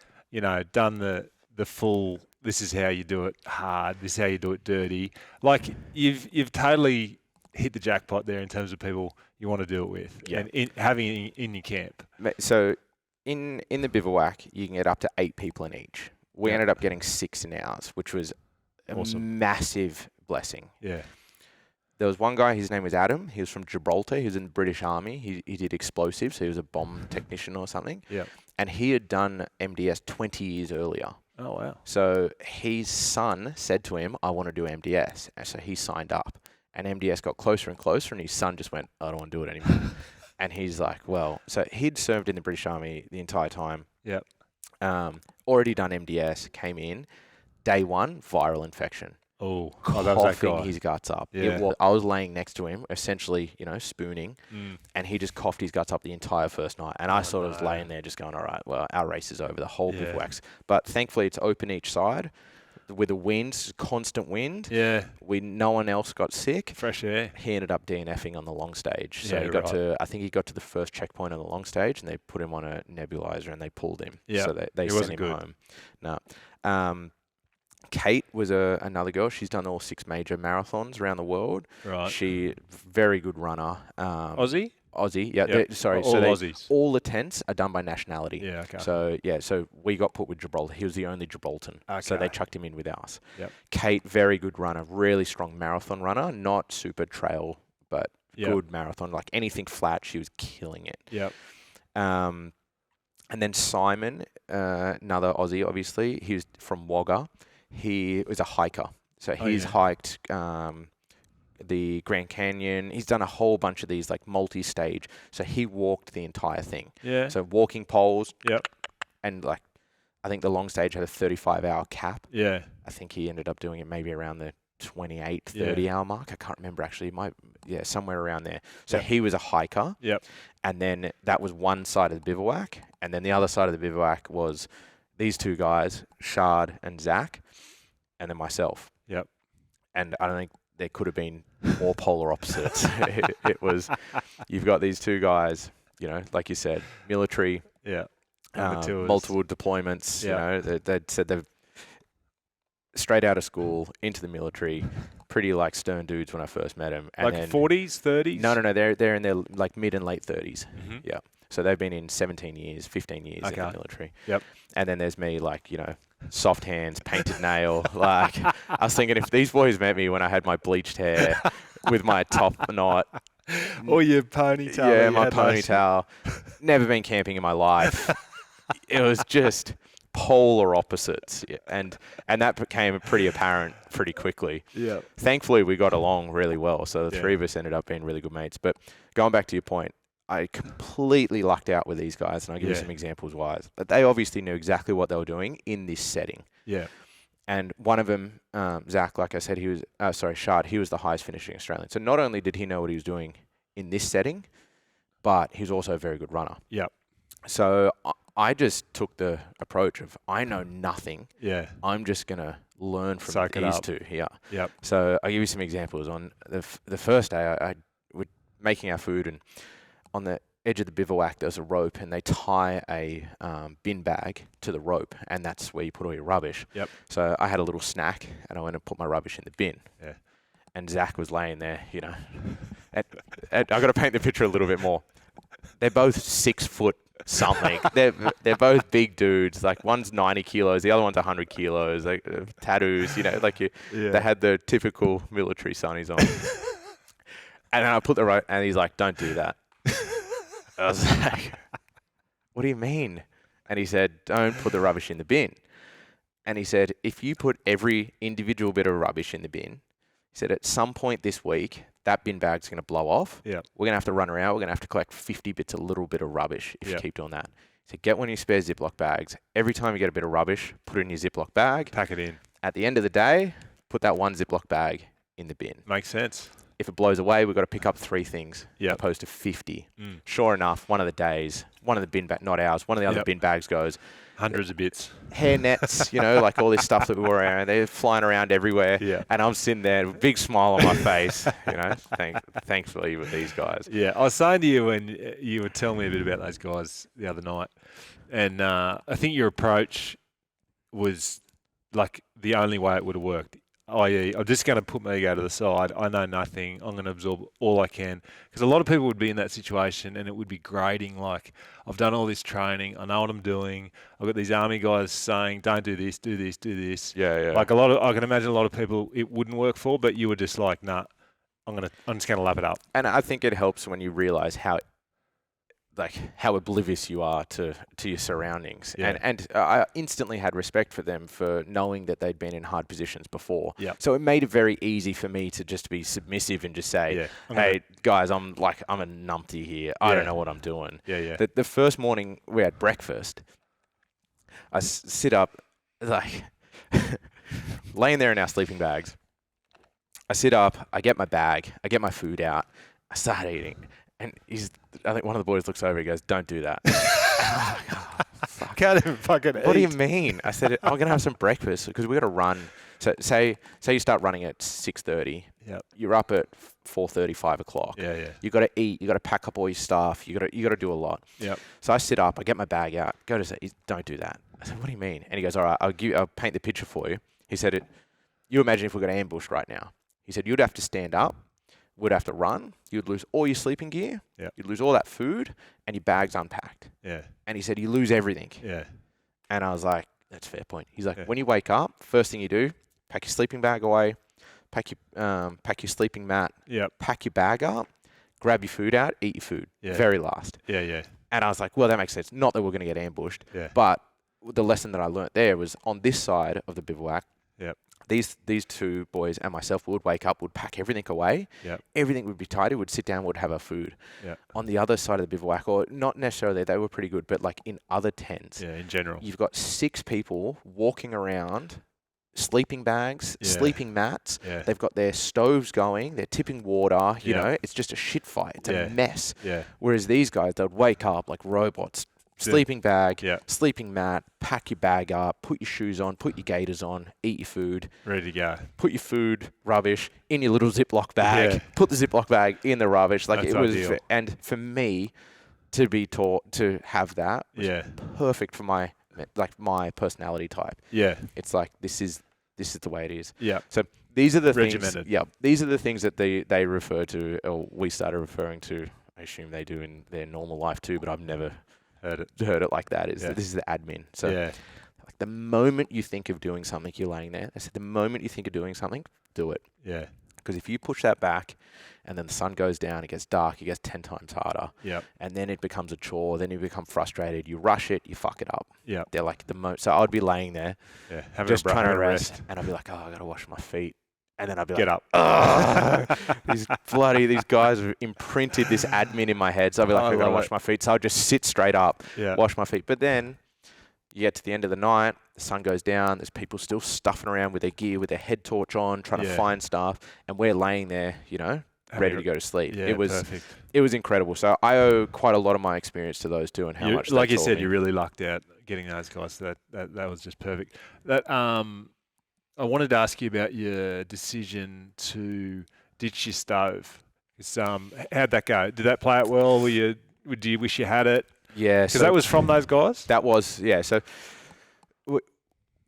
done the full, this is how you do it hard, this is how you do it dirty. Like, you've totally hit the jackpot there in terms of people you want to do it with, and having it in your camp. So in the bivouac, you can get up to 8 people in each. We ended up getting 6 in ours, which was a massive blessing. Yeah. There was one guy, his name was Adam. He was from Gibraltar. He was in the British Army. He did explosives. He was a bomb technician or something. Yeah. And he had done MDS 20 years earlier. Oh, wow. So his son said to him, I want to do MDS. And so he signed up. And MDS got closer and closer, and his son just went, I don't want to do it anymore. And he's like, well, so he'd served in the British Army the entire time. Yep. Already done MDS, came in. Day 1, viral infection. Oh, that was that guy. Coughing his guts up. Yeah. I was laying next to him, essentially, spooning, and he just coughed his guts up the entire first night. And I sort of was laying there just going, all right, well, our race is over, the whole bivouac's. But thankfully, it's open each side with a wind, constant wind. Yeah. No one else got sick. Fresh air. He ended up DNFing on the long stage. So I think he got to the first checkpoint on the long stage, and they put him on a nebulizer and they pulled him. Yeah. So they sent him home. No. Kate was another girl. She's done all 6 major marathons around the world. Right. She very good runner. Aussie? Aussie, yeah. Yep. All Aussies. All the tents are done by nationality. Yeah, okay. So we got put with Gibraltar. He was the only Gibraltar. Okay. So they chucked him in with us. Yep. Kate, very good runner, really strong marathon runner, not super trail, but good marathon. Like anything flat, she was killing it. Yep. And then Simon, another Aussie, obviously. He was from Wagga. He was a hiker. So he's hiked the Grand Canyon. He's done a whole bunch of these, like, multi-stage. So he walked the entire thing. Yeah. So walking poles. Yep. And, like, I think the long stage had a 35-hour cap. Yeah. I think he ended up doing it maybe around the 28, 30-hour mark. I can't remember, actually. Somewhere around there. So he was a hiker. Yep. And then that was one side of the bivouac. And then the other side of the bivouac was these 2 guys, Shard and Zach, and then myself. Yep. And I don't think there could have been more polar opposites. It was, you've got these 2 guys, like you said, military, Yeah. Tours. multiple deployments. Yeah. They'd said they've straight out of school into the military, pretty like stern dudes when I first met them. And Like then, 40s, 30s? No, they're in their like mid and late 30s. Mm-hmm. Yeah. So they've been in 17 years, 15 years in the military. Yep. And then there's me, like, soft hands, painted nail. Like, I was thinking if these boys met me when I had my bleached hair with my top knot. Or your ponytail. Yeah, my ponytail. Never been camping in my life. It was just polar opposites. Yeah. And that became pretty apparent pretty quickly. Yeah. Thankfully, we got along really well. So the three of us ended up being really good mates. But going back to your point, I completely lucked out with these guys, and I'll give you some examples why. But they obviously knew exactly what they were doing in this setting. Yeah. And one of them, Zach, like I said, Shard, he was the highest finishing Australian. So not only did he know what he was doing in this setting, but he was also a very good runner. Yep. So I just took the approach of, I know nothing. Yeah. I'm just going to learn from Soak these two here. Yep. So I'll give you some examples. On the first day, I was making our food, and on the edge of the bivouac, there's a rope, and they tie a bin bag to the rope, and that's where you put all your rubbish. Yep. So I had a little snack, and I went and put my rubbish in the bin. Yeah. And Zach was laying there, and I got to paint the picture a little bit more. They're both 6 foot something. They're both big dudes. Like, one's 90 kilos, the other one's 100 kilos. Like, tattoos, they had the typical military sunnies on. And then I put the rope, and he's like, "Don't do that." I was like, "What do you mean?" And he said, "Don't put the rubbish in the bin." And he said, "If you put every individual bit of rubbish in the bin," he said, "at some point this week, that bin bag's going to blow off. Yeah. We're going to have to run around. We're going to have to collect 50 bits, a little bit of rubbish if you keep doing that." He said, "Get one of your spare Ziploc bags. Every time you get a bit of rubbish, put it in your Ziploc bag. Pack it in. At the end of the day, put that one Ziploc bag in the bin. Makes sense. If it blows away, we've got to pick up 3 things opposed to 50. Sure enough, one of the days, one of the bin bags, not ours, one of the other bin bags goes, hundreds of bits. Hair nets, like all this stuff that we wore around. They're flying around everywhere. Yeah. And I'm sitting there with a big smile on my face, thankfully with these guys. Yeah. I was saying to you when you were telling me a bit about those guys the other night, and I think your approach was like the only way it would have worked. i.e., I'm just going to put my ego to the side. I know nothing. I'm going to absorb all I can. Because a lot of people would be in that situation, and it would be grating. Like, I've done all this training. I know what I'm doing. I've got these army guys saying, "Don't do this, do this, do this." Yeah. Like I can imagine a lot of people it wouldn't work for, but you were just like, "Nah, I'm just going to lap it up." And I think it helps when you realize how oblivious you are to your surroundings. Yeah. And I instantly had respect for them for knowing that they'd been in hard positions before. Yeah. So it made it very easy for me to just be submissive and just say, "Hey, guys, I'm a numpty here. I don't know what I'm doing." Yeah. The first morning we had breakfast, I sit up, like, laying there in our sleeping bags. I sit up, I get my bag, I get my food out, I start eating. And I think one of the boys looks over, he goes, "Don't do that." And I was like, "Oh, fuck. Can't even fucking eat. What do you mean?" I said, "I'm going to have some breakfast because we got to run." So say you start running at 6:30. Yep. You're up at 4:30, 5 o'clock. Yeah. You got to eat. You got to pack up all your stuff. You got to do a lot. Yep. So I sit up. I get my bag out. Go to say, "Don't do that." I said, "What do you mean?" And he goes, "All right, I'll paint the picture for you." He said, "You imagine if we got ambushed right now." He said, "You'd have to stand up. Would have to run. You'd lose all your sleeping gear. Yep. You'd lose all that food, and your bag's unpacked." Yeah. And he said, "You lose everything." Yeah. And I was like, "That's a fair point." He's like, "When you wake up, first thing you do, pack your sleeping bag away, pack your sleeping mat, pack your bag up, grab your food out, eat your food. Very last." Yeah. And I was like, "Well, that makes sense. Not that we're going to get ambushed, but the lesson that I learnt there was on this side of the bivouac. Yep. These two boys and myself would wake up, would pack everything away. Yep. Everything would be tidy. Would sit down, would have our food. Yep. On the other side of the bivouac, or not necessarily, they were pretty good, but like in other tents, in general, you've got 6 people walking around, sleeping bags, sleeping mats. Yeah. They've got their stoves going. They're tipping water. You know, it's just a shit fight. It's a mess. Yeah. Whereas these guys, they'd wake up like robots. Sleeping bag, sleeping mat, pack your bag up, put your shoes on, put your gaiters on, eat your food. Ready to go. Put your food, rubbish, in your little Ziploc bag. Put the Ziploc bag in the rubbish. Like, That's it was, ideal. and for me, to be taught to have that was Yeah. perfect for my personality type. Yeah. It's like this is the way it is. Yeah. So these are the Regimented. things. Yeah, these are the things that they refer to, or we started referring to. I assume they do in their normal life too, but I've never heard it like that. This is the admin. So like the moment you think of doing something, you're laying there. I said the moment you think of doing something, do it. Yeah. Because if you push that back, and then the sun goes down, it gets dark, it gets 10 times harder. Yep. And then it becomes a chore. Then you become frustrated. You rush it. You fuck it up. Yeah. They're like the most. So I'd be laying there, just trying to rest, and I'd be like, oh, I gotta wash my feet. And then I'd be Get like, up. oh, these guys have imprinted this admin in my head. So I'd be like, I gotta wash my feet. So I'd just sit straight up, wash my feet. But then you get to the end of the night, the sun goes down, there's people still stuffing around with their gear, with their head torch on, trying to find stuff. And we're laying there, ready to go to sleep. Yeah, it was perfect. It was incredible. So I owe quite a lot of my experience to those two and how much like they you taught said, me. you really lucked out getting those guys. That was just perfect. I wanted to ask you about your decision to ditch your stove. How'd that go? Did that play out well? Do you wish you had it? Yeah. Because that was from those guys? That was, yeah. So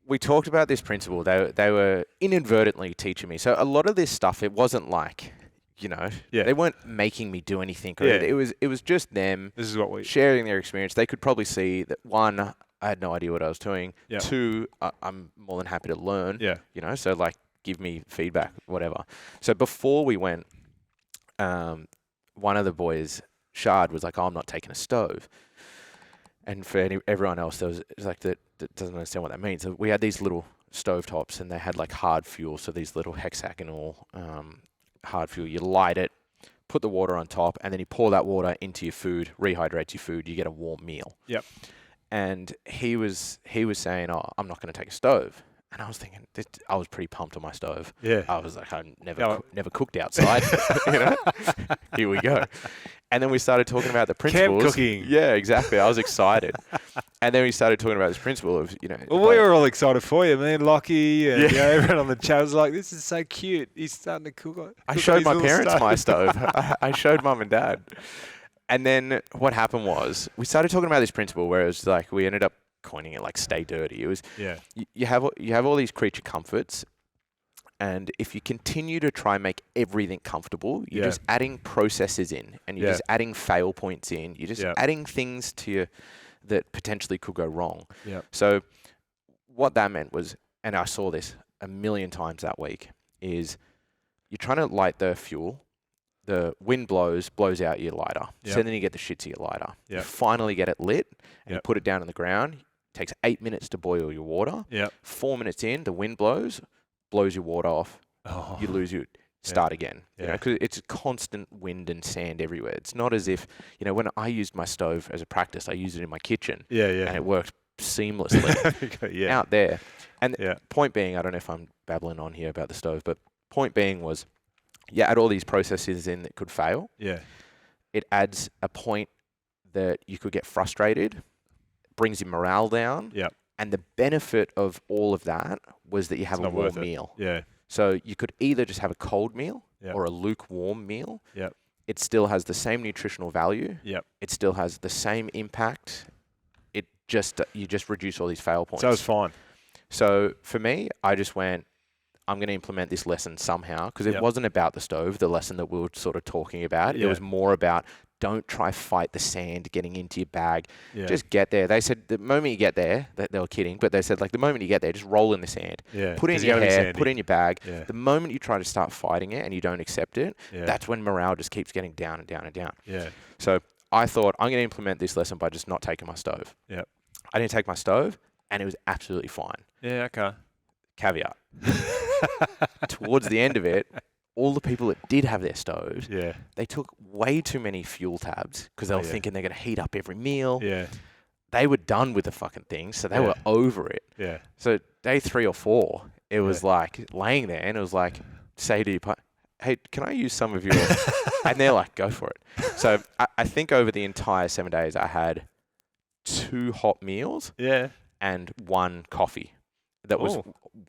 we talked about this principle. They were inadvertently teaching me. So a lot of this stuff, it wasn't like, they weren't making me do anything. It was just them sharing their experience. They could probably see that, one, I had no idea what I was doing. Yeah. Two, I'm more than happy to learn. Yeah. So like give me feedback, whatever. So before we went, one of the boys, Shard, was like, "Oh, I'm not taking a stove." And for everyone else, that doesn't understand what that means. So we had these little stove tops, and they had like hard fuel. So these little hexagonal hard fuel. You light it, put the water on top, and then you pour that water into your food, rehydrates your food. You get a warm meal. Yep. And he was saying, "Oh, I'm not going to take a stove." And I was thinking, I was pretty pumped on my stove. Yeah. I was like, I never cooked outside. Here we go. And then we started talking about the principles. Camp cooking. Yeah, exactly. I was excited. And then we started talking about this principle of, Well, we were all excited for you, man. Lockie and everyone on the chat was like, "This is so cute. He's starting to cook." I showed my parents my stove. I showed mum and dad. And then what happened was we started talking about this principle where it was like we ended up coining it like "stay dirty." It was you have all these creature comforts, and if you continue to try and make everything comfortable, you're just adding processes in, and you're just adding fail points in. You're just adding things to you that potentially could go wrong. Yeah. So what that meant was, and I saw this a million times that week, is you're trying to light the fuel. The wind blows out your lighter. Yep. So then you get the shit to your lighter. Yep. You finally get it lit, and you put it down on the ground. It takes 8 minutes to boil your water. Yep. 4 minutes in, the wind blows your water off. Oh. You lose your start again. Because it's constant wind and sand everywhere. It's not as if, when I used my stove as a practice, I used it in my kitchen. And it worked seamlessly out there. And point being, I don't know if I'm babbling on here about the stove, but point being was, you add all these processes in that could fail. Yeah. It adds a point that you could get frustrated, brings your morale down. Yeah. And the benefit of all of that was that you have a warm meal. Yeah. So you could either just have a cold meal or a lukewarm meal. Yeah. It still has the same nutritional value. Yeah. It still has the same impact. You just reduce all these fail points. So it's fine. So for me, I just went, I'm going to implement this lesson somehow, because it wasn't about the stove, the lesson that we were sort of talking about. It was more about, don't try fight the sand getting into your bag. Yeah. Just get there. They said the moment you get there, they were kidding, but they said like the moment you get there, just roll in the sand. Yeah. Put it in your hair, put it in your bag. Yeah. The moment you try to start fighting it and you don't accept it, that's when morale just keeps getting down and down and down. Yeah. So I thought, I'm going to implement this lesson by just not taking my stove. Yeah. I didn't take my stove, and it was absolutely fine. Yeah, okay. Caveat. Towards the end of it, all the people that did have their stoves, they took way too many fuel tabs because they were thinking they're going to heat up every meal. Yeah. They were done with the fucking thing, so they were over it. Yeah. So day 3 or 4, it was like laying there, and it was like, say to your partner, "Hey, can I use some of your..." And they're like, "Go for it." So I think over the entire 7 days, I had 2 hot meals and 1 coffee that was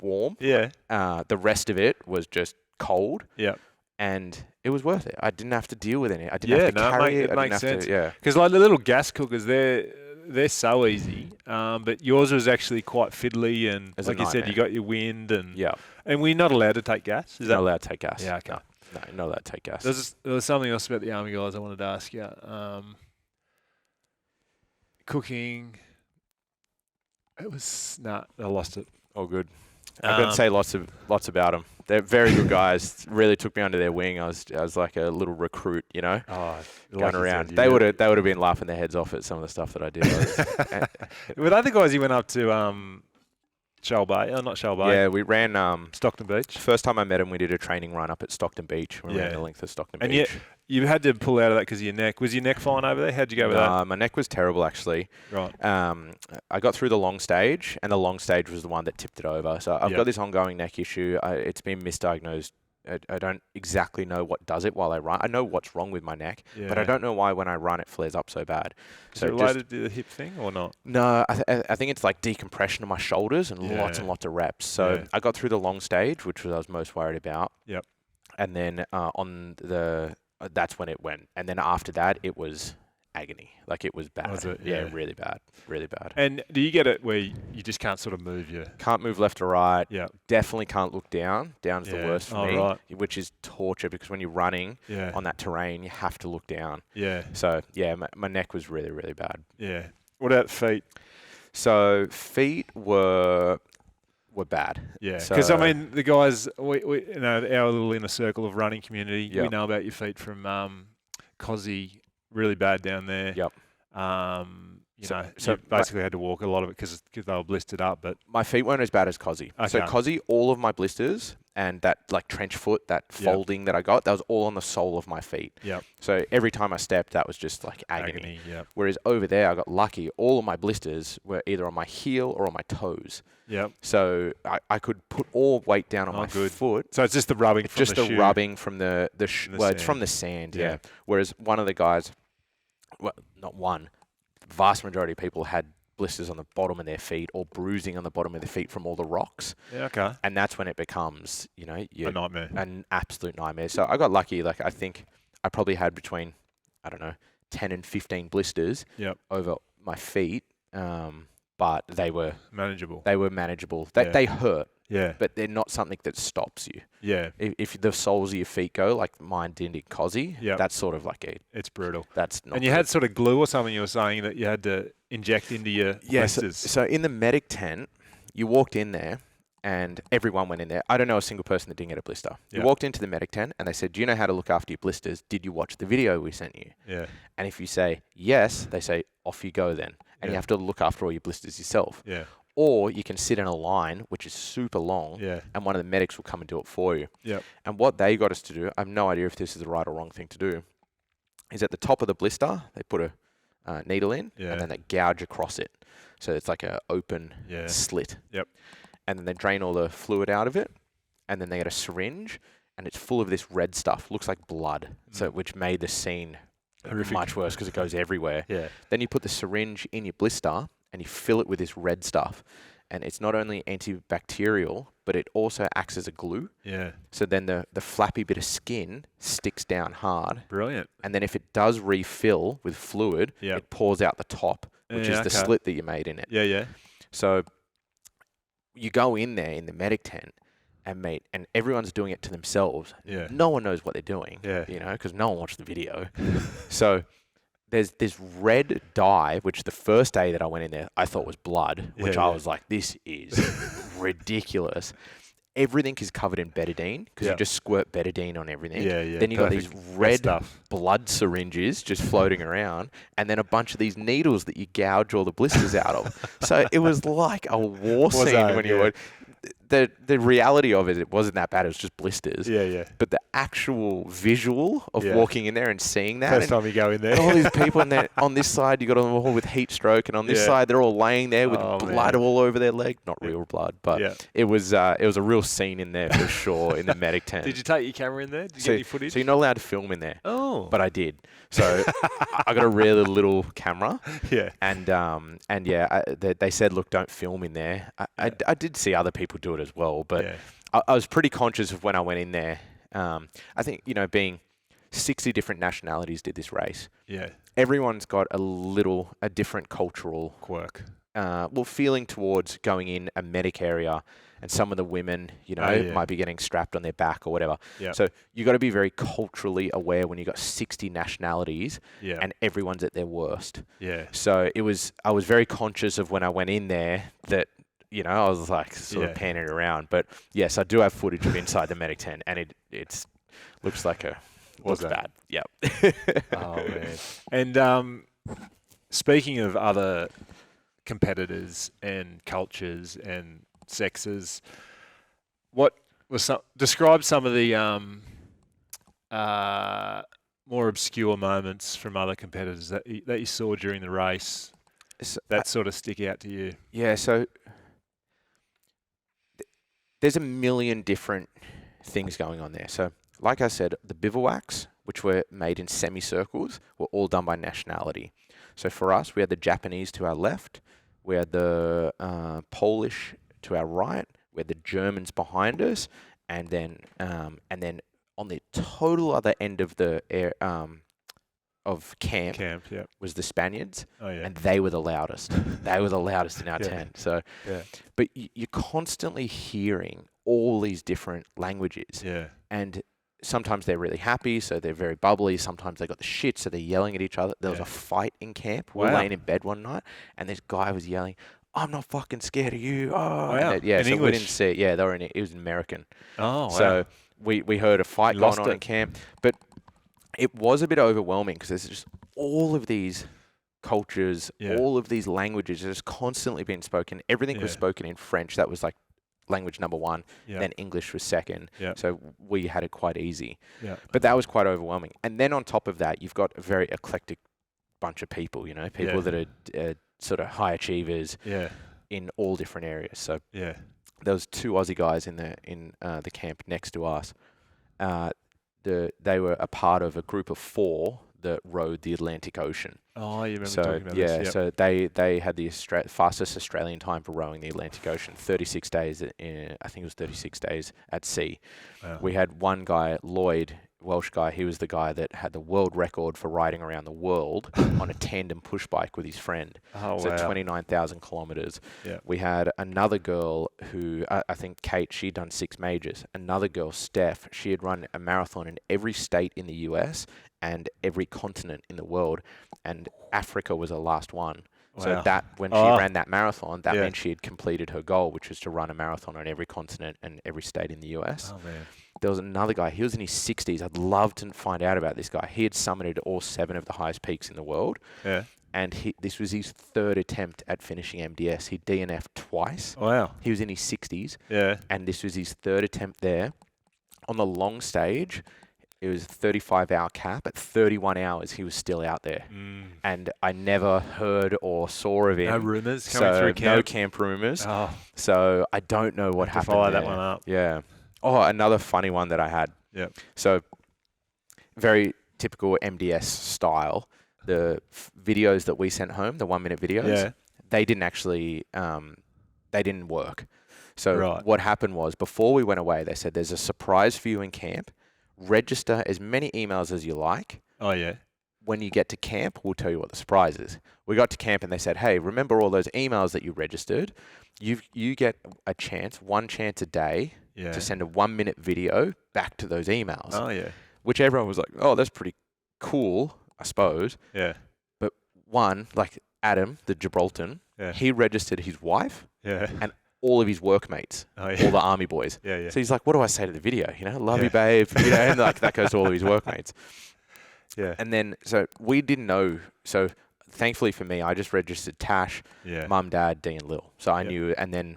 warm. Yeah. The rest of it was just cold. Yeah. And it was worth it. I didn't have to deal with any. I didn't have to carry it. It makes sense. Yeah. Because like the little gas cookers, they're so easy, but yours was actually quite fiddly, and like you said, you got your wind, and we're not allowed to take gas. Is that not allowed to take gas? Yeah, okay. No, not allowed to take gas. There was something else about the army guys I wanted to ask you. Cooking. It was I lost it. All good. I couldn't say lots about them. They're very good guys. Really took me under their wing. I was like a little recruit, you know, going around. They would have been laughing their heads off at some of the stuff that I did. Were they the guys you went up to Shoal Bay? Oh, not Shoal Bay. Yeah, we ran Stockton Beach. First time I met him, we did a training run up at Stockton Beach. We ran the length of Stockton Beach. And you had to pull out of that because of your neck. Was your neck fine over there? How'd you go with that? My neck was terrible, actually. Right. I got through the long stage, and the long stage was the one that tipped it over. So I've got this ongoing neck issue. It's been misdiagnosed. I don't exactly know what does it while I run. I know what's wrong with my neck, but I don't know why when I run it flares up so bad. Is it related to the hip thing or not? No, I think it's like decompression of my shoulders and lots of reps. So I got through the long stage, which was I was most worried about. Yep. And then that's when it went. And then after that, it was agony. Like, it was bad. Was it? Yeah, really bad. Really bad. And do you get it where you just can't sort of move your... Can't move left or right. Yeah. Definitely can't look down. Down's the worst for me, right. which is torture because when you're running on that terrain, you have to look down. Yeah. So, yeah, my neck was really, really bad. Yeah. What about feet? So, feet were bad. Yeah, because I mean, the guys, we you know, our little inner circle of running community, we know about your feet from Cozzy, really bad down there. Yep. So you basically had to walk a lot of it because they were blistered up. But my feet weren't as bad as Cozzy. Okay. So Cozzy, all of my blisters and that like trench foot, that folding that I got, that was all on the sole of my feet. Yep. So every time I stepped, that was just like agony. Yep. Whereas over there, I got lucky. All of my blisters were either on my heel or on my toes. Yep. So I could put all weight down on my foot. So it's just the rubbing from the shoe. Just the rubbing from it's from the sand, yeah. Whereas one of the guys, well, not one, vast majority of people had blisters on the bottom of their feet or bruising on the bottom of their feet from all the rocks. Yeah, okay. And that's when it becomes, you know, a nightmare. An absolute nightmare. So I got lucky. Like, I think I probably had between, I don't know, 10 and 15 blisters over my feet. But they were manageable. They were manageable. They hurt. Yeah. But they're not something that stops you. Yeah. If the soles of your feet go, like mine did in Cozzy, that's sort of like it's brutal. That's not. And you had sort of glue or something you were saying that you had to inject into your blisters. So in the medic tent, you walked in there and everyone went in there. I don't know a single person that didn't get a blister. You walked into the medic tent and they said, "Do you know how to look after your blisters? Did you watch the video we sent you?" Yeah. And if you say yes, they say, "Off you go then." And you have to look after all your blisters yourself. Yeah. Or you can sit in a line, which is super long, and one of the medics will come and do it for you. Yep. And what they got us to do, I have no idea if this is the right or wrong thing to do, is at the top of the blister, they put a needle in, and then they gouge across it. So it's like an open slit. Yep. And then they drain all the fluid out of it, and then they get a syringe, and it's full of this red stuff. Looks like blood, so which made the scene horrific. Much worse because it goes everywhere. Yeah. Then you put the syringe in your blister, and you fill it with this red stuff. And it's not only antibacterial, but it also acts as a glue. Yeah. So then the flappy bit of skin sticks down hard. Brilliant. And then if it does refill with fluid, it pours out the top, which is the slit that you made in it. Yeah, yeah. So you go in there in the medic tent, and everyone's doing it to themselves. Yeah. No one knows what they're doing. Yeah. You know, because no one watched the video. So there's this red dye, which the first day that I went in there, I thought was blood, which I was like, this is ridiculous. Everything is covered in betadine because you just squirt betadine on everything. Yeah, yeah. Then you got these red blood syringes just floating around, and then a bunch of these needles that you gouge all the blisters out of. So it was like a war scene when you were. The reality of it wasn't that bad. It was just blisters. Yeah, yeah. But the actual visual of walking in there and seeing that. First time you go in there. And all these people in there. On this side, you got them all with heat stroke. And on this side, they're all laying there with blood all over their leg. Not real blood, but it was a real scene in there for sure in the medic tent. Did you take your camera in there? Did you get any footage? So you're not allowed to film in there. Oh. But I did. So I got a really little camera. Yeah. And they said, look, don't film in there. I did see other people do it as well, but I was pretty conscious of when I went in there. I think, being 60 different nationalities did this race. Yeah. Everyone's got a different cultural Quirk. feeling towards going in a medic area, and some of the women, might be getting strapped on their back or whatever. Yeah. So you got to be very culturally aware when you got 60 nationalities and everyone's at their worst. Yeah. So I was very conscious of when I went in there that, I was like sort of panning around. But yes, I do have footage of inside the medic tent, and it's looks like looks bad. Yep. Oh man. And speaking of other competitors and cultures and sexes, describe some of the more obscure moments from other competitors that you saw during the race that sort of stick out to you? Yeah, so there's a million different things going on there. So like I said, the bivouacs, which were made in semicircles, were all done by nationality. So for us, we had the Japanese to our left, we had the Polish to our right, we had the Germans behind us, and then on the total other end of the camp was the Spaniards, and they were the loudest. They were the loudest in our tent. So, but you're constantly hearing all these different languages, and sometimes they're really happy, so they're very bubbly. Sometimes they got the shit, so they're yelling at each other. There was a fight in camp. We were laying in bed one night, and this guy was yelling, "I'm not fucking scared of you!" Oh, wow. In English. We didn't see it. Yeah, it was American. Oh, wow. So we heard a fight going on in camp, but it was a bit overwhelming because there's just all of these cultures, all of these languages just constantly being spoken. Everything was spoken in French. That was like language number one. Then English was second. So we had it quite easy. But that was quite overwhelming. And then on top of that, you've got a very eclectic bunch of people, people that are sort of high achievers in all different areas. So there was two Aussie guys in the camp next to us. They were a part of a group of 4 that rode the Atlantic Ocean. Oh, you remember talking about this? So they had the fastest Australian time for rowing the Atlantic Ocean, 36 days. I think it was 36 days at sea. Wow. We had one guy, Lloyd, Welsh guy. He was the guy that had the world record for riding around the world on a tandem push bike with his friend. Oh, so wow. 29,000 kilometers. Yeah. We had another girl who, I think Kate, she'd done 6 majors. Another girl, Steph, she had run a marathon in every state in the US and every continent in the world, and Africa was her last one. Wow. So that when she ran that marathon, that meant she had completed her goal, which was to run a marathon on every continent and every state in the US. Oh, man. There was another guy, he was in his 60s. I'd love to find out about this guy. He had summited all 7 of the highest peaks in the world. Yeah. And this was his 3rd attempt at finishing MDS. He DNF'd twice. Wow. He was in his 60s. Yeah. And this was his 3rd attempt there. On the long stage, it was a 35-hour cap. At 31 hours, he was still out there. And I never heard or saw of him. No rumours coming through camp? No camp rumours. Oh. So I don't know what happened follow there. that one up. Yeah. Oh, another funny one that I had. Yeah. So very typical MDS style. The videos that we sent home, the 1-minute videos, they didn't actually, they didn't work. So what happened was, before we went away, they said, there's a surprise for you in camp. Register as many emails as you like. Oh, yeah. When you get to camp, we'll tell you what the surprise is. We got to camp and they said, hey, remember all those emails that you registered? You get one chance a day to send a 1-minute video back to those emails. Oh, yeah. Which everyone was like, oh, that's pretty cool, I suppose. Yeah. But one, like Adam, the Gibraltar, he registered his wife and all of his workmates, all the army boys. Yeah. So he's like, what do I say to the video? Love you, babe. And like that goes to all of his workmates. Yeah. And then, so we didn't know. So thankfully for me, I just registered Tash, Mum, Dad, Dee, and Lil. So I knew. And then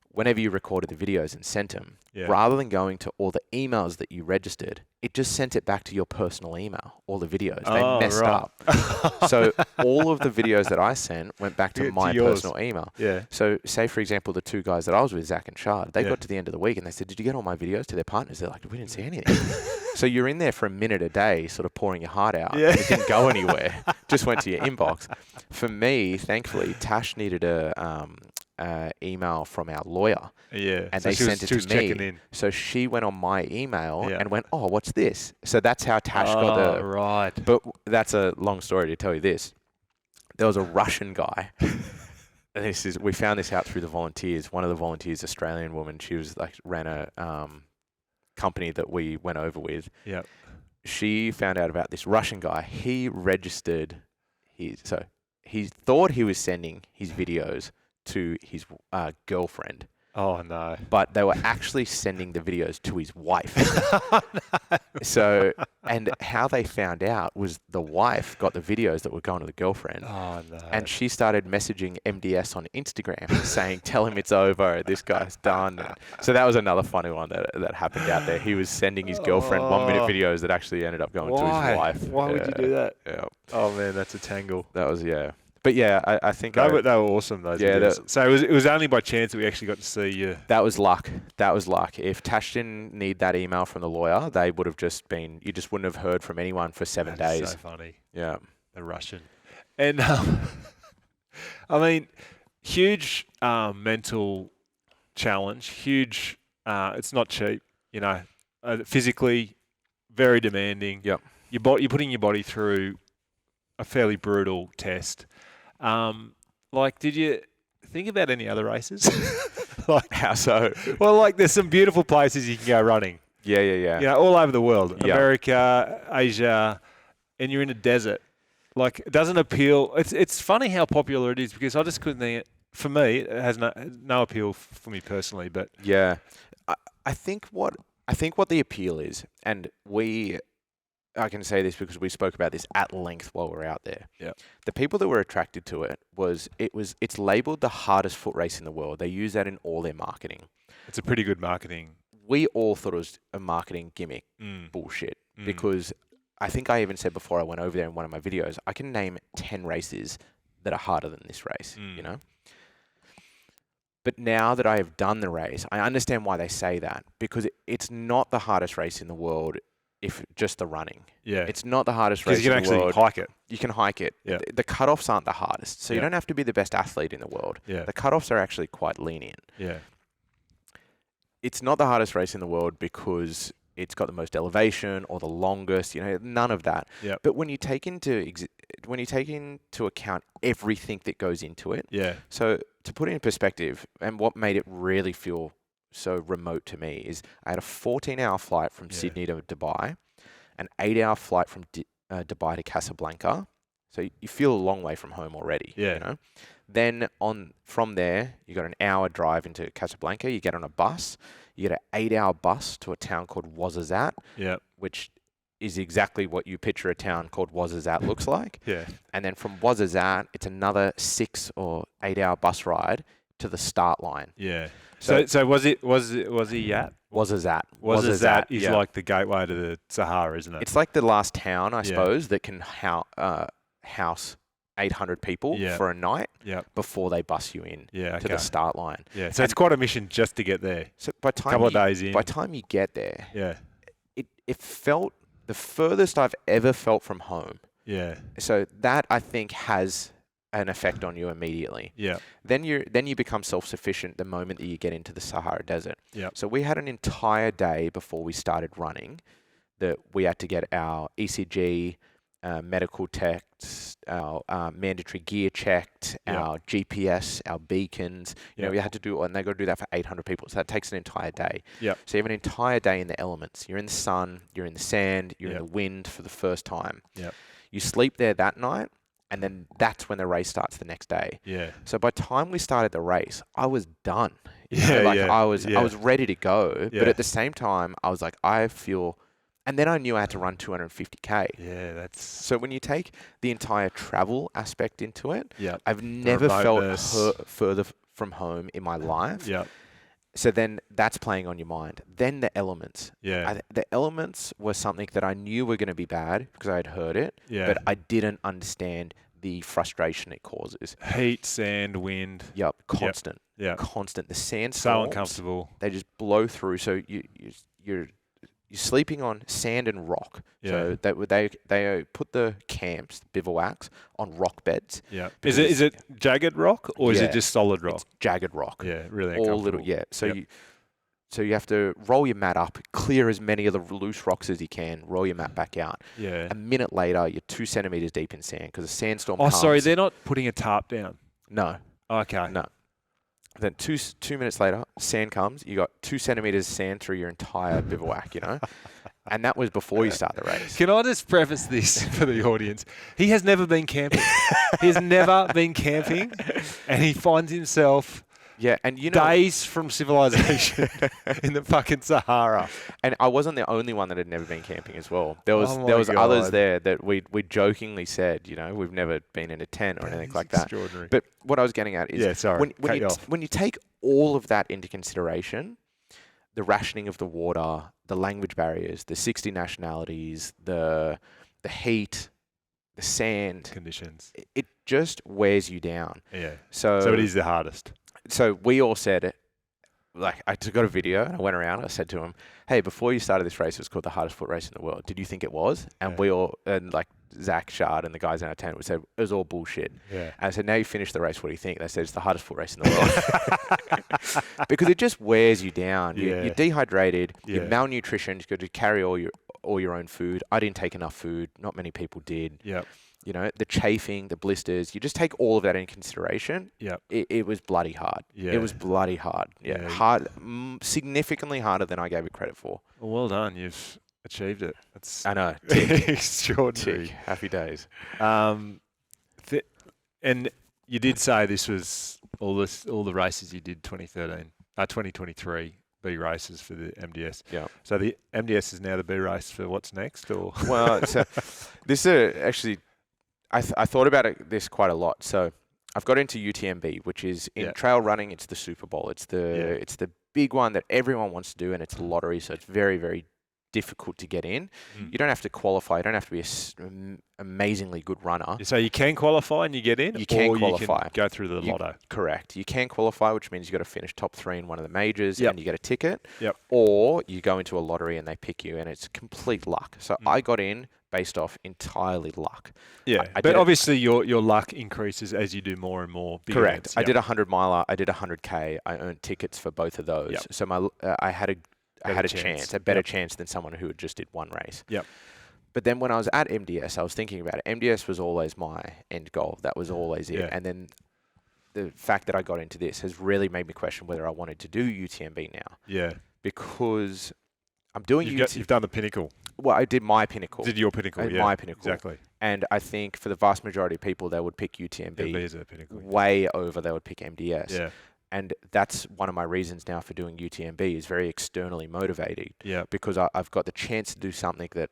whenever you recorded the videos and sent them, rather than going to all the emails that you registered, it just sent it back to your personal email, all the videos. They messed up. So all of the videos that I sent went back to my personal email. Yeah. So say, for example, the 2 guys that I was with, Zach and Shard, they got to the end of the week and they said, did you get all my videos to their partners? They're like, we didn't see anything. So you're in there for a minute a day sort of pouring your heart out. And it didn't go anywhere. Just went to your inbox. For me, thankfully, Tash needed a email from our lawyer. Yeah. And So they sent it she was to me. checking in. So she went on my email Yeah. and went, "Oh, what's this?" So that's how Tash got Oh, the. right. But that's a long story to tell you this. There was a Russian guy. We found this out through the volunteers. One of the volunteers, Australian woman, she was like ran a company that we went over with. Yeah. She found out about this Russian guy. He registered so he thought he was sending his videos to his girlfriend, Oh, no. but they were actually sending the videos to his wife. So, and how they found out was the wife got the videos that were going to the girlfriend. Oh, no. And she started messaging MDS on Instagram saying, "Tell him it's over. This guy's done." And so that was another funny one that happened out there. He was sending his girlfriend 1-minute videos that actually ended up going to his wife. Why would you do that? Yeah. Oh, man, that's a tangle. That was, yeah. But yeah, I think They were awesome, those videos. So it was only by chance that we actually got to see you. that was luck. That was luck. If Tash didn't need that email from the lawyer, they would have just been, you just wouldn't have heard from anyone for 7 That's days. so funny. Yeah. The Russian. And, I mean, huge mental challenge. Huge. It's not cheap, physically very demanding. Yep. You're putting your body through a fairly brutal test. Did you think about any other races? How so? Well, there's some beautiful places you can go running. Yeah. All over the world. Yeah. America, Asia, and you're in a desert. It doesn't appeal. It's funny how popular it is because I just couldn't think it. For me, it has no appeal for me personally. But Yeah. I think what the appeal is, and I can say this because we spoke about this at length while we were out there. Yeah. The people that were attracted to it's labeled the hardest foot race in the world. They use that in all their marketing. it's a pretty good marketing. We all thought it was a marketing gimmick bullshit because I think I even said before I went over there in one of my videos, I can name 10 races that are harder than this race, But now that I have done the race, I understand why they say that because it's not the hardest race in the world. If just the running. Yeah. It's not the hardest race Because you can in the world. actually hike it. You can hike it. Yeah. The cutoffs aren't the hardest. So you Yeah. don't have to be the best athlete in the world. Yeah. The cutoffs are actually quite lenient. Yeah. It's not the hardest race in the world because it's got the most elevation or the longest, none of that. Yeah. But when you take into account everything that goes into it. Yeah. So to put it in perspective, and what made it really feel so remote to me is I had a 14-hour flight from Sydney to Dubai, an 8-hour flight from Dubai to Casablanca. So you feel a long way from home already. Yeah. Then from there, you got an hour drive into Casablanca. You get on a bus. You get an 8-hour bus to a town called Ouarzazate, which is exactly what you picture a town called Ouarzazate looks like. Yeah. And then from Ouarzazate, it's another 6 or 8-hour bus ride to the start line. Yeah. So was he at? Ouarzazate is like the gateway to the Sahara, isn't it? It's like the last town, I suppose, that can house 800 people for a night before they bus you in to the start line. Yeah. So it's quite a mission just to get there. So by time couple of days in. By the time you get there, it felt the furthest I've ever felt from home. Yeah. So that I think has an effect on you immediately. Yeah. Then you become self-sufficient the moment that you get into the Sahara Desert. Yeah. So we had an entire day before we started running that we had to get our ECG, medical tests, our mandatory gear checked, our GPS, our beacons. We had to do, and they got to do that for 800 people. So that takes an entire day. Yeah. So you have an entire day in the elements. You're in the sun, you're in the sand, you're in the wind for the first time. Yeah. You sleep there that night. And then that's when the race starts the next day. Yeah. So by the time we started the race, I was done. Yeah. I was ready to go. Yeah. But at the same time, I was like, and then I knew I had to run 250K. Yeah, So when you take the entire travel aspect into it, I've The never felt remoteness. further from home in my life. Yeah. So then that's playing on your mind. Then the elements. Yeah. The elements were something that I knew were going to be bad because I had heard it, but I didn't understand the frustration it causes. Heat, sand, wind. Yep, constant. Yeah. Constant. The sandstorms. So uncomfortable. They just blow through. So you're you're sleeping on sand and rock. Yeah. So they put the camps, bivouacs, on rock beds. Yeah. Because Is it jagged rock or is Yeah, it just solid rock? It's jagged rock. Yeah, really All uncomfortable. little, So Yep. you have to roll your mat up, clear as many of the loose rocks as you can, roll your mat back out. Yeah. A minute later, you're 2 centimeters deep in sand because a sandstorm Oh, comes. sorry, they're not putting a tarp down. No, Okay. no. Then 2 minutes later, sand comes. You got 2 centimeters sand through your entire bivouac, and that was before you start the race. Can I just preface this for the audience? He has never been camping. He has never been camping, and he finds himself Yeah, and days from civilization in the fucking Sahara. and I wasn't the only one that had never been camping as well. There was Oh my others God. there that we jokingly said, we've never been in a tent or anything like that. Extraordinary. But what I was getting at is Yeah, sorry. Cut you off. when you take all of that into consideration, the rationing of the water, the language barriers, the 60 nationalities, the heat, the sand, Conditions. it just wears you down. Yeah. So So it is the hardest. So we all said, like, I got a video and I went around. I said to him, "Hey, before you started this race, it was called the hardest foot race in the world. Did you think it was?" And Yeah. we all, and like Zach Shard and the guys in our tent, we said it was all bullshit. Yeah. And I said, "Now you finished the race. What do you think?" They said it's the hardest foot race in the world because it just wears you down. Yeah. You're dehydrated. Yeah. You're malnutrition. You've got to carry all your own food. I didn't take enough food. Not many people did. Yep. The chafing, the blisters, you just take all of that into consideration. Yep. It was bloody hard. Yeah. It was bloody hard. Yeah. Yeah. Hard, significantly harder than I gave it credit for. Well done. You've achieved it. That's I know. Tick, extraordinary. tick. Happy days. And you did say this was all the races you did 2023 B races for the MDS. Yeah. So the MDS is now the B race for what's next, or Well, so this is actually, I thought about this quite a lot. So I've got into UTMB, which is in Yeah. trail running. It's the Super Bowl. It's the big one that everyone wants to do, and it's a lottery. So it's very, very difficult to get in. You don't have to qualify. You don't have to be an amazingly good runner. So you can qualify and you get in, You can or qualify. you can go through the lotto. Correct. You can qualify, which means you've got to finish top 3 in one of the majors Yep. and you get a ticket. Yep. Or you go into a lottery and they pick you, and it's complete luck. So I got in based off entirely luck. Yeah, I but did it- obviously your luck increases as you do more and more big Correct. events. I Yep. did a 100-miler. I did a 100K. I earned tickets for both of those. Yep. So I had a Better chance, chance. a better Yep. chance than someone who had just did one race. Yep. But then when I was at MDS, I was thinking about it. MDS was always my end goal. That was always it. Yeah. And then the fact that I got into this has really made me question whether I wanted to do UTMB now, Yeah. because I'm doing You've done the pinnacle. Well, I did my pinnacle. Did your pinnacle? I did Yeah. my pinnacle. Exactly. And I think for the vast majority of people, they would pick MB UTMB is a pinnacle. way over they would pick MDS. Yeah. And that's one of my reasons now for doing UTMB, is very externally motivated, Yeah. because I've got the chance to do something that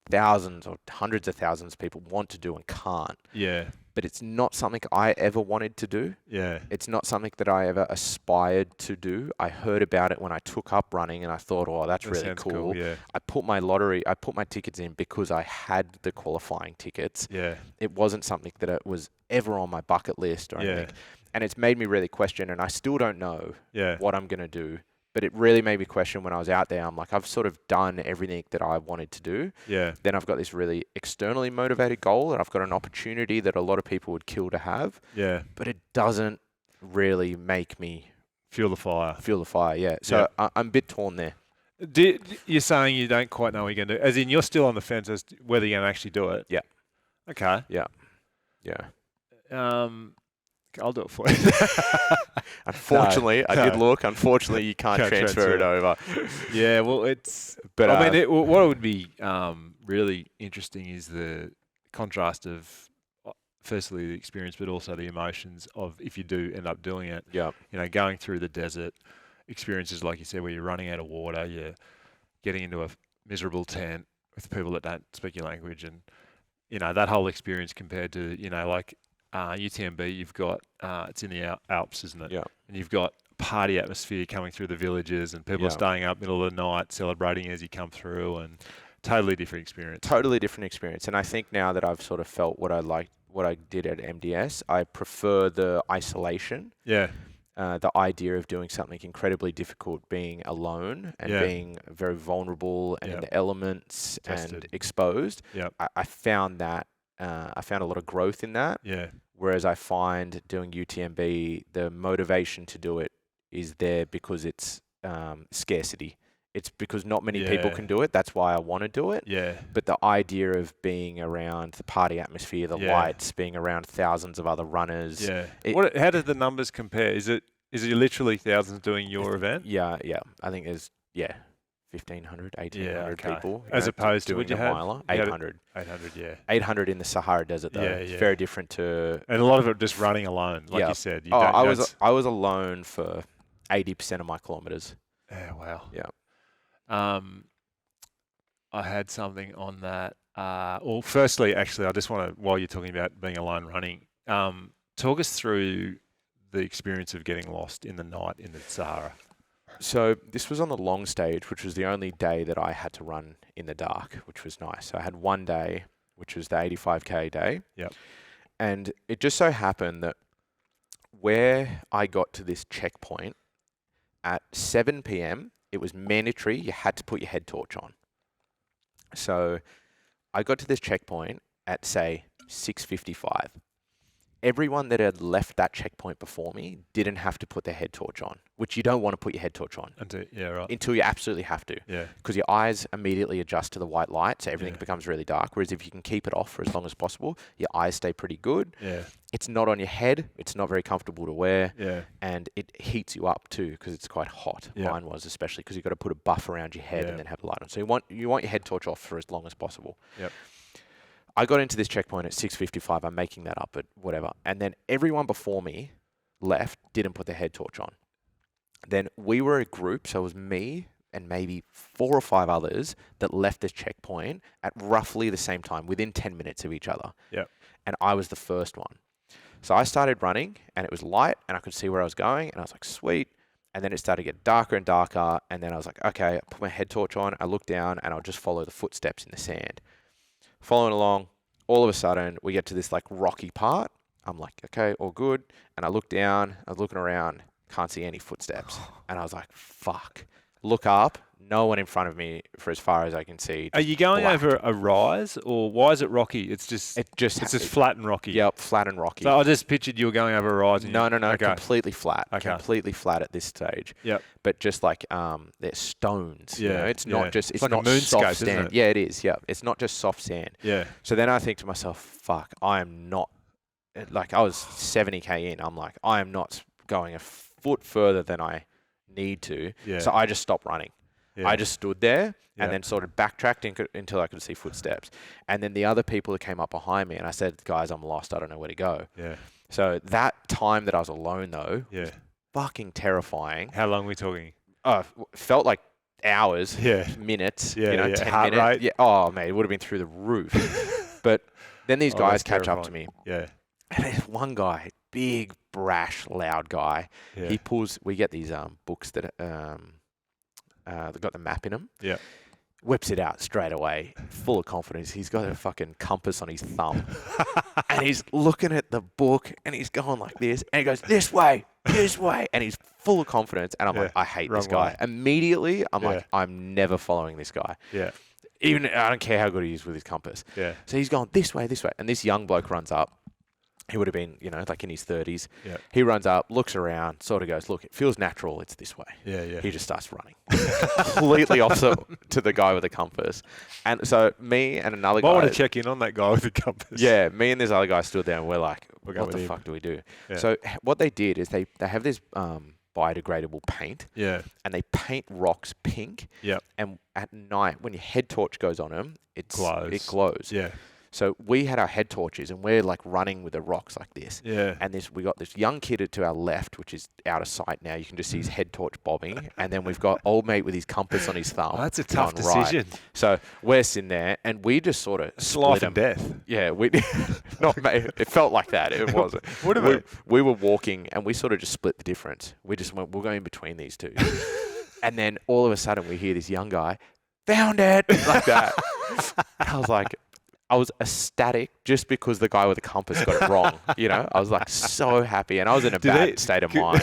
thousands or hundreds of thousands of people want to do and can't. Yeah. But it's not something I ever wanted to do. Yeah. It's not something that I ever aspired to do. I heard about it when I took up running and I thought, oh, that's That really sounds cool. Yeah. I put my tickets in because I had the qualifying tickets. Yeah. It wasn't something that it was ever on my bucket list or Yeah. anything. And it's made me really question, and I still don't know Yeah. what I'm going to do. But it really made me question when I was out there. I'm like, I've sort of done everything that I wanted to do. Yeah. Then I've got this really externally motivated goal, and I've got an opportunity that a lot of people would kill to have. Yeah. But it doesn't really make me Fuel the fire. feel the fire. Yeah. So I'm a bit torn there. You're saying you don't quite know what you're going to do, as in you're still on the fence as to whether you're going to actually do it. Yeah. Okay. Yeah. I'll do it for you. Unfortunately, I did no. look. Unfortunately, you can't Can't transfer it transfer over. Yeah, well, it's. But I mean, what would be really interesting is the contrast of, firstly, the experience, but also the emotions of if you do end up doing it. Yeah. Going through the desert, experiences like you said, where you're running out of water, you're getting into a miserable tent with people that don't speak your language, and that whole experience compared to like UTMB, you've got it's in the Alps, isn't it? Yeah. And you've got party atmosphere coming through the villages, and people are staying up middle of the night celebrating as you come through, and totally different experience. Totally different experience. And I think now that I've sort of felt what I did at MDS, I prefer the isolation. Yeah. the idea of doing something incredibly difficult, being alone and being very vulnerable and in the elements and Tested. exposed. Yep. I found that I found a lot of growth in that. Yeah. Whereas I find doing UTMB, the motivation to do it is there because it's scarcity. It's because not many people can do it. That's why I want to do it. Yeah. But the idea of being around the party atmosphere, the lights, being around thousands of other runners. Yeah. How do the numbers compare? Is it literally thousands doing your event? Yeah. I think there's 1,500, 1,800 people. As opposed to, doing would you a have? miler. 800. 800, yeah. 800 in the Sahara Desert, though. It's very different to... And a lot of it just running alone, like you said. I was alone for 80% of my kilometres. Yeah, wow. Yeah. I had something on that. Well, firstly, actually, I just want to, while you're talking about being alone running, talk us through the experience of getting lost in the night in the Sahara. So this was on the long stage, which was the only day that I had to run in the dark, which was nice. So I had one day, which was the 85K day. Yep. And it just so happened that where I got to this checkpoint at 7 p.m., it was mandatory. You had to put your head torch on. So I got to this checkpoint at, say, 6:55. Everyone that had left that checkpoint before me didn't have to put their head torch on, which you don't want to put your head torch on until you absolutely have to. Yeah. Because your eyes immediately adjust to the white light, so everything becomes really dark. Whereas if you can keep it off for as long as possible, your eyes stay pretty good. Yeah. It's not on your head. It's not very comfortable to wear. Yeah. And it heats you up too because it's quite hot. Yeah. Mine was, especially because you've got to put a buff around your head and then have the light on. So you want your head torch off for as long as possible. Yep. I got into this checkpoint at 6:55. I'm making that up, but whatever. And then everyone before me left, didn't put their head torch on. Then we were a group, so it was me and maybe 4 or 5 others that left this checkpoint at roughly the same time, within 10 minutes of each other. Yep. And I was the first one. So I started running, and it was light, and I could see where I was going, and I was like, sweet. And then it started to get darker and darker, and then I was like, okay, I put my head torch on, I look down, and I'll just follow the footsteps in the sand. Following along, all of a sudden, we get to this like rocky part. I'm like, okay, all good. And I look down, I was looking around, can't see any footsteps. And I was like, fuck. Look up, no one in front of me for as far as I can see. Are you going black. over a rise, or why is it rocky? It's just flat and rocky. Yep, flat and rocky. So I just pictured you were going over a rise. No, okay. completely flat. Okay. Completely flat at this stage. Yep. But just like there's stones. Yeah. You know? It's not just it's like not a moonscape, soft isn't sand. it? Yeah, it is. Yeah. It's not just soft sand. Yeah. So then I think to myself, fuck, I am not, like I was 70K in. I'm like, I am not going a foot further than I need to. Yeah. So I just stopped running. Yeah. I just stood there Yeah. and then sort of backtracked until I could see footsteps. And then the other people that came up behind me, and I said, guys, I'm lost. I don't know where to go. Yeah. So that time that I was alone, though, Yeah. fucking terrifying. How long are we talking? Felt like hours, Yeah. minutes, Yeah, 10 heart minutes. rate. Yeah. Oh, mate, it would have been through the roof. But then these guys that's catch up to me. Yeah. And there's one guy, big, brash, loud guy. Yeah. We get these books that they've got the map in them. Yeah. Whips it out straight away, full of confidence. He's got a fucking compass on his thumb. And he's looking at the book and he's going like this. And he goes, this way. And he's full of confidence. And I'm like, I hate this guy. way. Immediately, I'm like, I'm never following this guy. Yeah. Even, I don't care how good he is with his compass. Yeah. So he's going this way. And this young bloke runs up. He would have been, like in his 30s. Yeah. He runs up, looks around, sort of goes, look, it feels natural. It's this way. Yeah. Yeah. He just starts running. Completely opposite to the guy with the compass. And so me and another guy. I want to check in on that guy with the compass. Yeah, me and this other guy stood there and we're like, We'll go what with the him. fuck do we do? Yeah. So what they did is they have this biodegradable paint. Yeah. And they paint rocks pink. Yep. And at night, when your head torch goes on them, it glows. Yeah. So we had our head torches and we're like running with the rocks like this. Yeah. And we got this young kid to our left, which is out of sight now. You can just see his head torch bobbing. And then we've got old mate with his compass on his thumb. Oh, that's a tough going right. decision. So we're sitting there and we just sort of It's life and split 'em. death. Yeah, we not mate. It felt like that. It wasn't. We were walking and we sort of just split the difference. We just went, we'll go in between these two. And then all of a sudden we hear this young guy, found it, like that. And I was like, I was ecstatic just because the guy with the compass got it wrong. I was like so happy, and I was in a bad state of mind.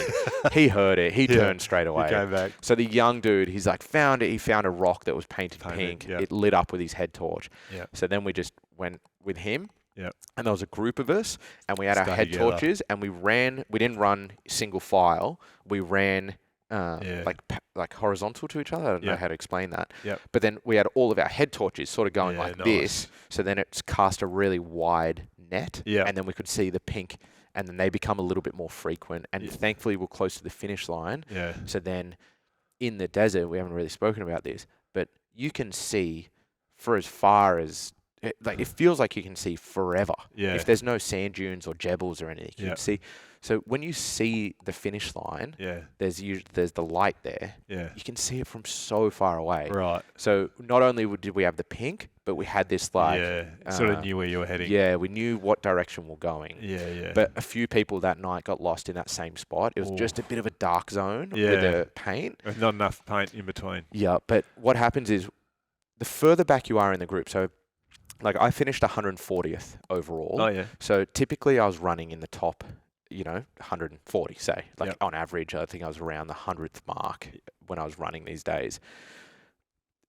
He heard it. He turned straight away. He came back. So the young dude, he's like, found it. He found a rock that was painted pink. Yep. It lit up with his head torch. Yep. So then we just went with him. Yep. And there was a group of us, and we had our head together. torches, and we ran. We didn't run single file. We ran like horizontal to each other. I don't know how to explain that. Yep. But then we had all of our head torches sort of going like nice. this. So then it's cast a really wide net. Yep. And then we could see the pink, and then they become a little bit more frequent. And thankfully we're close to the finish line. Yeah. So then in the desert, we haven't really spoken about this, but you can see for as far as it feels like you can see forever. Yeah. If there's no sand dunes or jebbles or anything, you can see. So when you see the finish line, there's the light there. Yeah. You can see it from so far away. Right. So not only did we have the pink, but we had this like sort of knew where you were heading. Yeah, we knew what direction we're going. Yeah. But a few people that night got lost in that same spot. It was just a bit of a dark zone with the paint. With not enough paint in between. Yeah, but what happens is the further back you are in the group, so like I finished 140th overall. Oh yeah. So typically I was running in the top, 140, say. Like on average, I think I was around the 100th mark when I was running these days.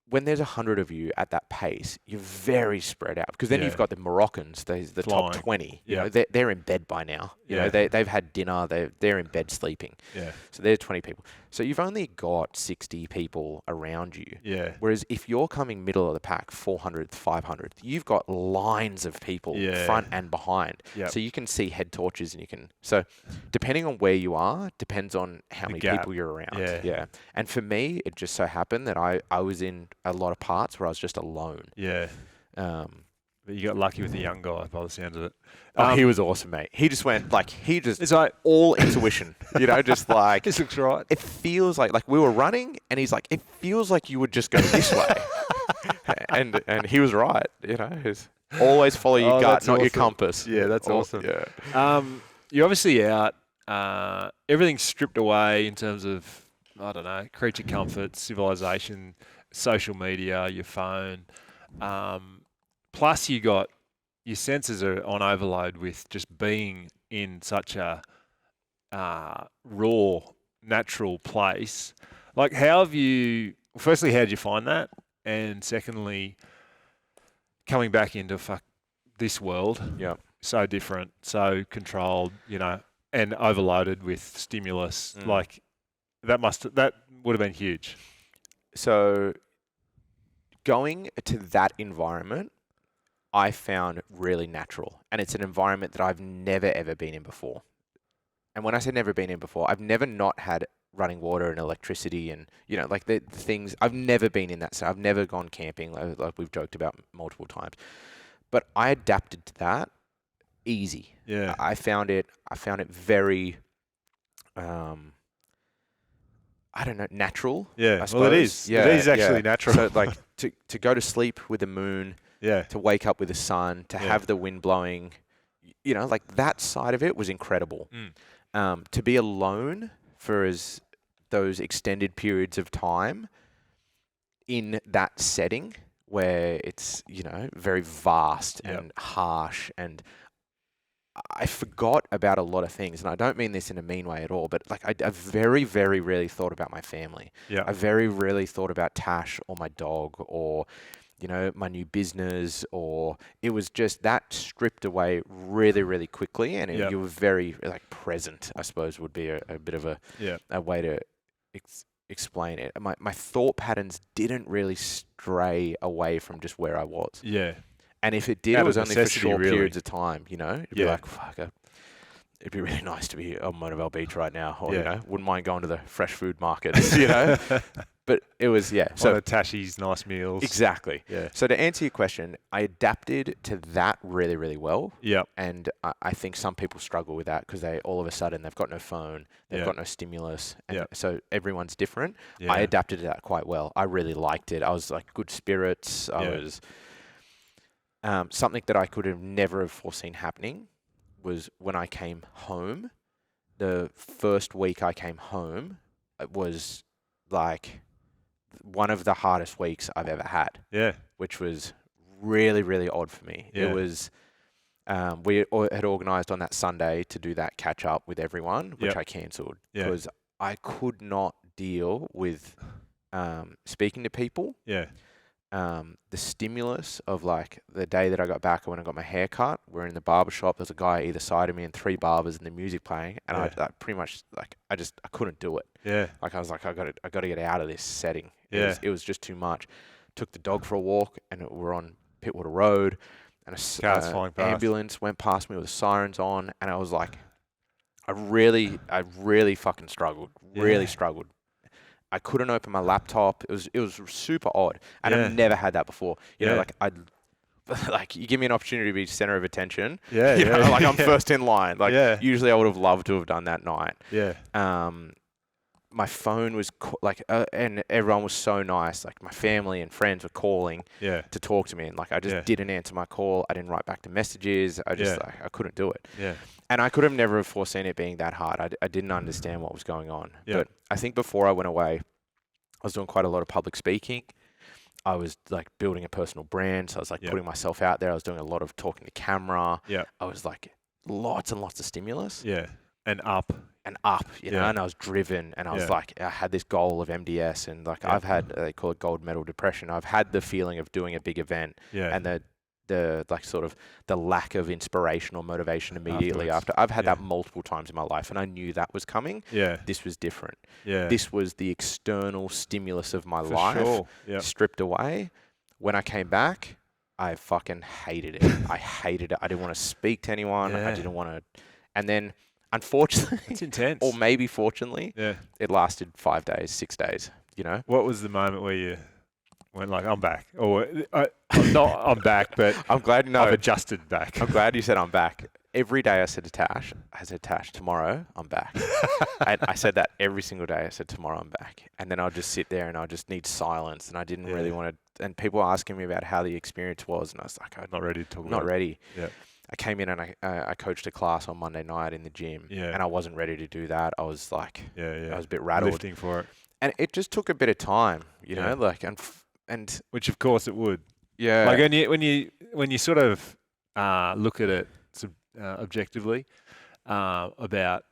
When there's 100 of you at that pace, you're very spread out, because then you've got the Moroccans, the top 20. They're in bed by now. They've had dinner. They're in bed sleeping. Yeah. So they're 20 people. So you've only got 60 people around you. Yeah. Whereas if you're coming middle of the pack, 400th, 500th, you've got lines of people front and behind. Yep. So you can see head torches, and so depending on where you are, depends on how many people you're around. Yeah. And for me, it just so happened that I was in a lot of parts where I was just alone. Yeah. But you got lucky with the young guy by the sound of it. He was awesome, mate. He just went it's like all intuition, just like this looks right. It feels like we were running, and he's like, it feels like you would just go this way, and he was right. Always follow your gut, not your compass. Yeah, that's awesome. Yeah. You're obviously out. Everything's stripped away in terms of, I don't know, creature comfort, civilization, social media, your phone. Plus, your senses are on overload with just being in such a raw, natural place. Like, firstly, how did you find that? And secondly, coming back into this world, so different, so controlled, and overloaded with stimulus. Like, that would have been huge. So going to that environment, I found really natural, and it's an environment that I've never ever been in before. And when I say never been in before, I've never not had running water and electricity, and like the things. I've never been in that. So I've never gone camping, like we've joked about multiple times. But I adapted to that easy. Yeah. I found it very I don't know, natural. Yeah, I suppose. Well, it is. Yeah, it is actually natural. So like to go to sleep with the moon, to wake up with the sun, to have the wind blowing, like that side of it was incredible. To be alone for those extended periods of time in that setting where it's very vast and harsh, and I forgot about a lot of things, and I don't mean this in a mean way at all, but like I very, very rarely thought about my family. Yeah. I very rarely thought about Tash or my dog or, my new business, or it was just that stripped away really, really quickly, and you were very like present, I suppose would be a bit of a way to explain it. My thought patterns didn't really stray away from just where I was. Yeah. And if it did, it was only for short periods of time, It'd be like, fuck, it'd be really nice to be on Monavale Beach right now, or, wouldn't mind going to the fresh food markets, But it was, So the Tashi's nice meals. Exactly. Yeah. So to answer your question, I adapted to that really, really well. Yeah. And I think some people struggle with that because all of a sudden they've got no phone, they've got no stimulus. And so everyone's different. Yeah. I adapted to that quite well. I really liked it. I was like good spirits. I was... something that I could have never foreseen happening was when I came home. The first week I came home, it was like one of the hardest weeks I've ever had. Yeah. Which was really, really odd for me. Yeah. It was, we had organised on that Sunday to do that catch up with everyone, which Yep. I cancelled Yeah. because I could not deal with speaking to people. Yeah. The stimulus of like the day that I got back when I got my hair cut, we're in the barber shop. There's a guy either side of me and 3 barbers and the music playing, and Yeah. I pretty much like I couldn't do it. Yeah. Like I was like I got to get out of this setting. Yeah. It was just too much. Took the dog for a walk, and we're on Pittwater Road, and Cars flying past. ambulance went past me with the sirens on, and I was like, I really fucking struggled. Really Yeah. struggled. I couldn't open my laptop. It was super odd, and Yeah. I've never had that before. You know, Yeah. like like you give me an opportunity to be center of attention. Yeah. You Yeah. know, like I'm Yeah. first in line. Like Yeah. usually I would have loved to have done that night. Yeah. My phone was and everyone was so nice. Like my family and friends were calling Yeah. to talk to me, and like I just Yeah. didn't answer my call. I didn't write back to messages. I just Yeah. like I couldn't do it. Yeah. And I could have never have foreseen it being that hard. I didn't understand what was going on. Yeah. But I think before I went away, I was doing quite a lot of public speaking. I was like building a personal brand. So I was like Yeah. putting myself out there. I was doing a lot of talking to camera. Yeah. I was like lots and lots of stimulus Yeah. And up. and up, you know, Yeah. and I was driven, and I was Yeah. like, I had this goal of MDS, and like Yeah. I've had, they call it gold medal depression. I've had the feeling of doing a big event Yeah. and the like sort of the lack of inspiration or motivation immediately Afterwards. after. I've had Yeah. that multiple times in my life, and I knew that was coming. Yeah. This was different. Yeah. This was the external stimulus of my For life sure. Yeah. stripped away. When I came back, I fucking hated it. I hated it. I didn't want to speak to anyone. I Yeah. didn't want to. And then, unfortunately, It's intense. or maybe fortunately, Yeah. it lasted 5 days, 6 days. You know, What was the moment where you went like, I'm back? Or I'm not, I'm back, but I'm glad. No, I've adjusted back. I'm glad you said I'm back. Every day I said to Tash, tomorrow I'm back. And I said that every single day. I said, tomorrow I'm back. And then I'll just sit there and I'll just need silence. And I didn't really Yeah. want to. And people were asking me about how the experience was. And I was like, I'm Not ready to talk about not it. ready. Yeah. I came in and I coached a class on Monday night in the gym. Yeah. And I wasn't ready to do that. I was like, Yeah. Yeah. I was a bit rattled. Lifting for it. And it just took a bit of time, you Yeah. know, like, and Which of course it would. yeah. Like when you sort of look at it objectively about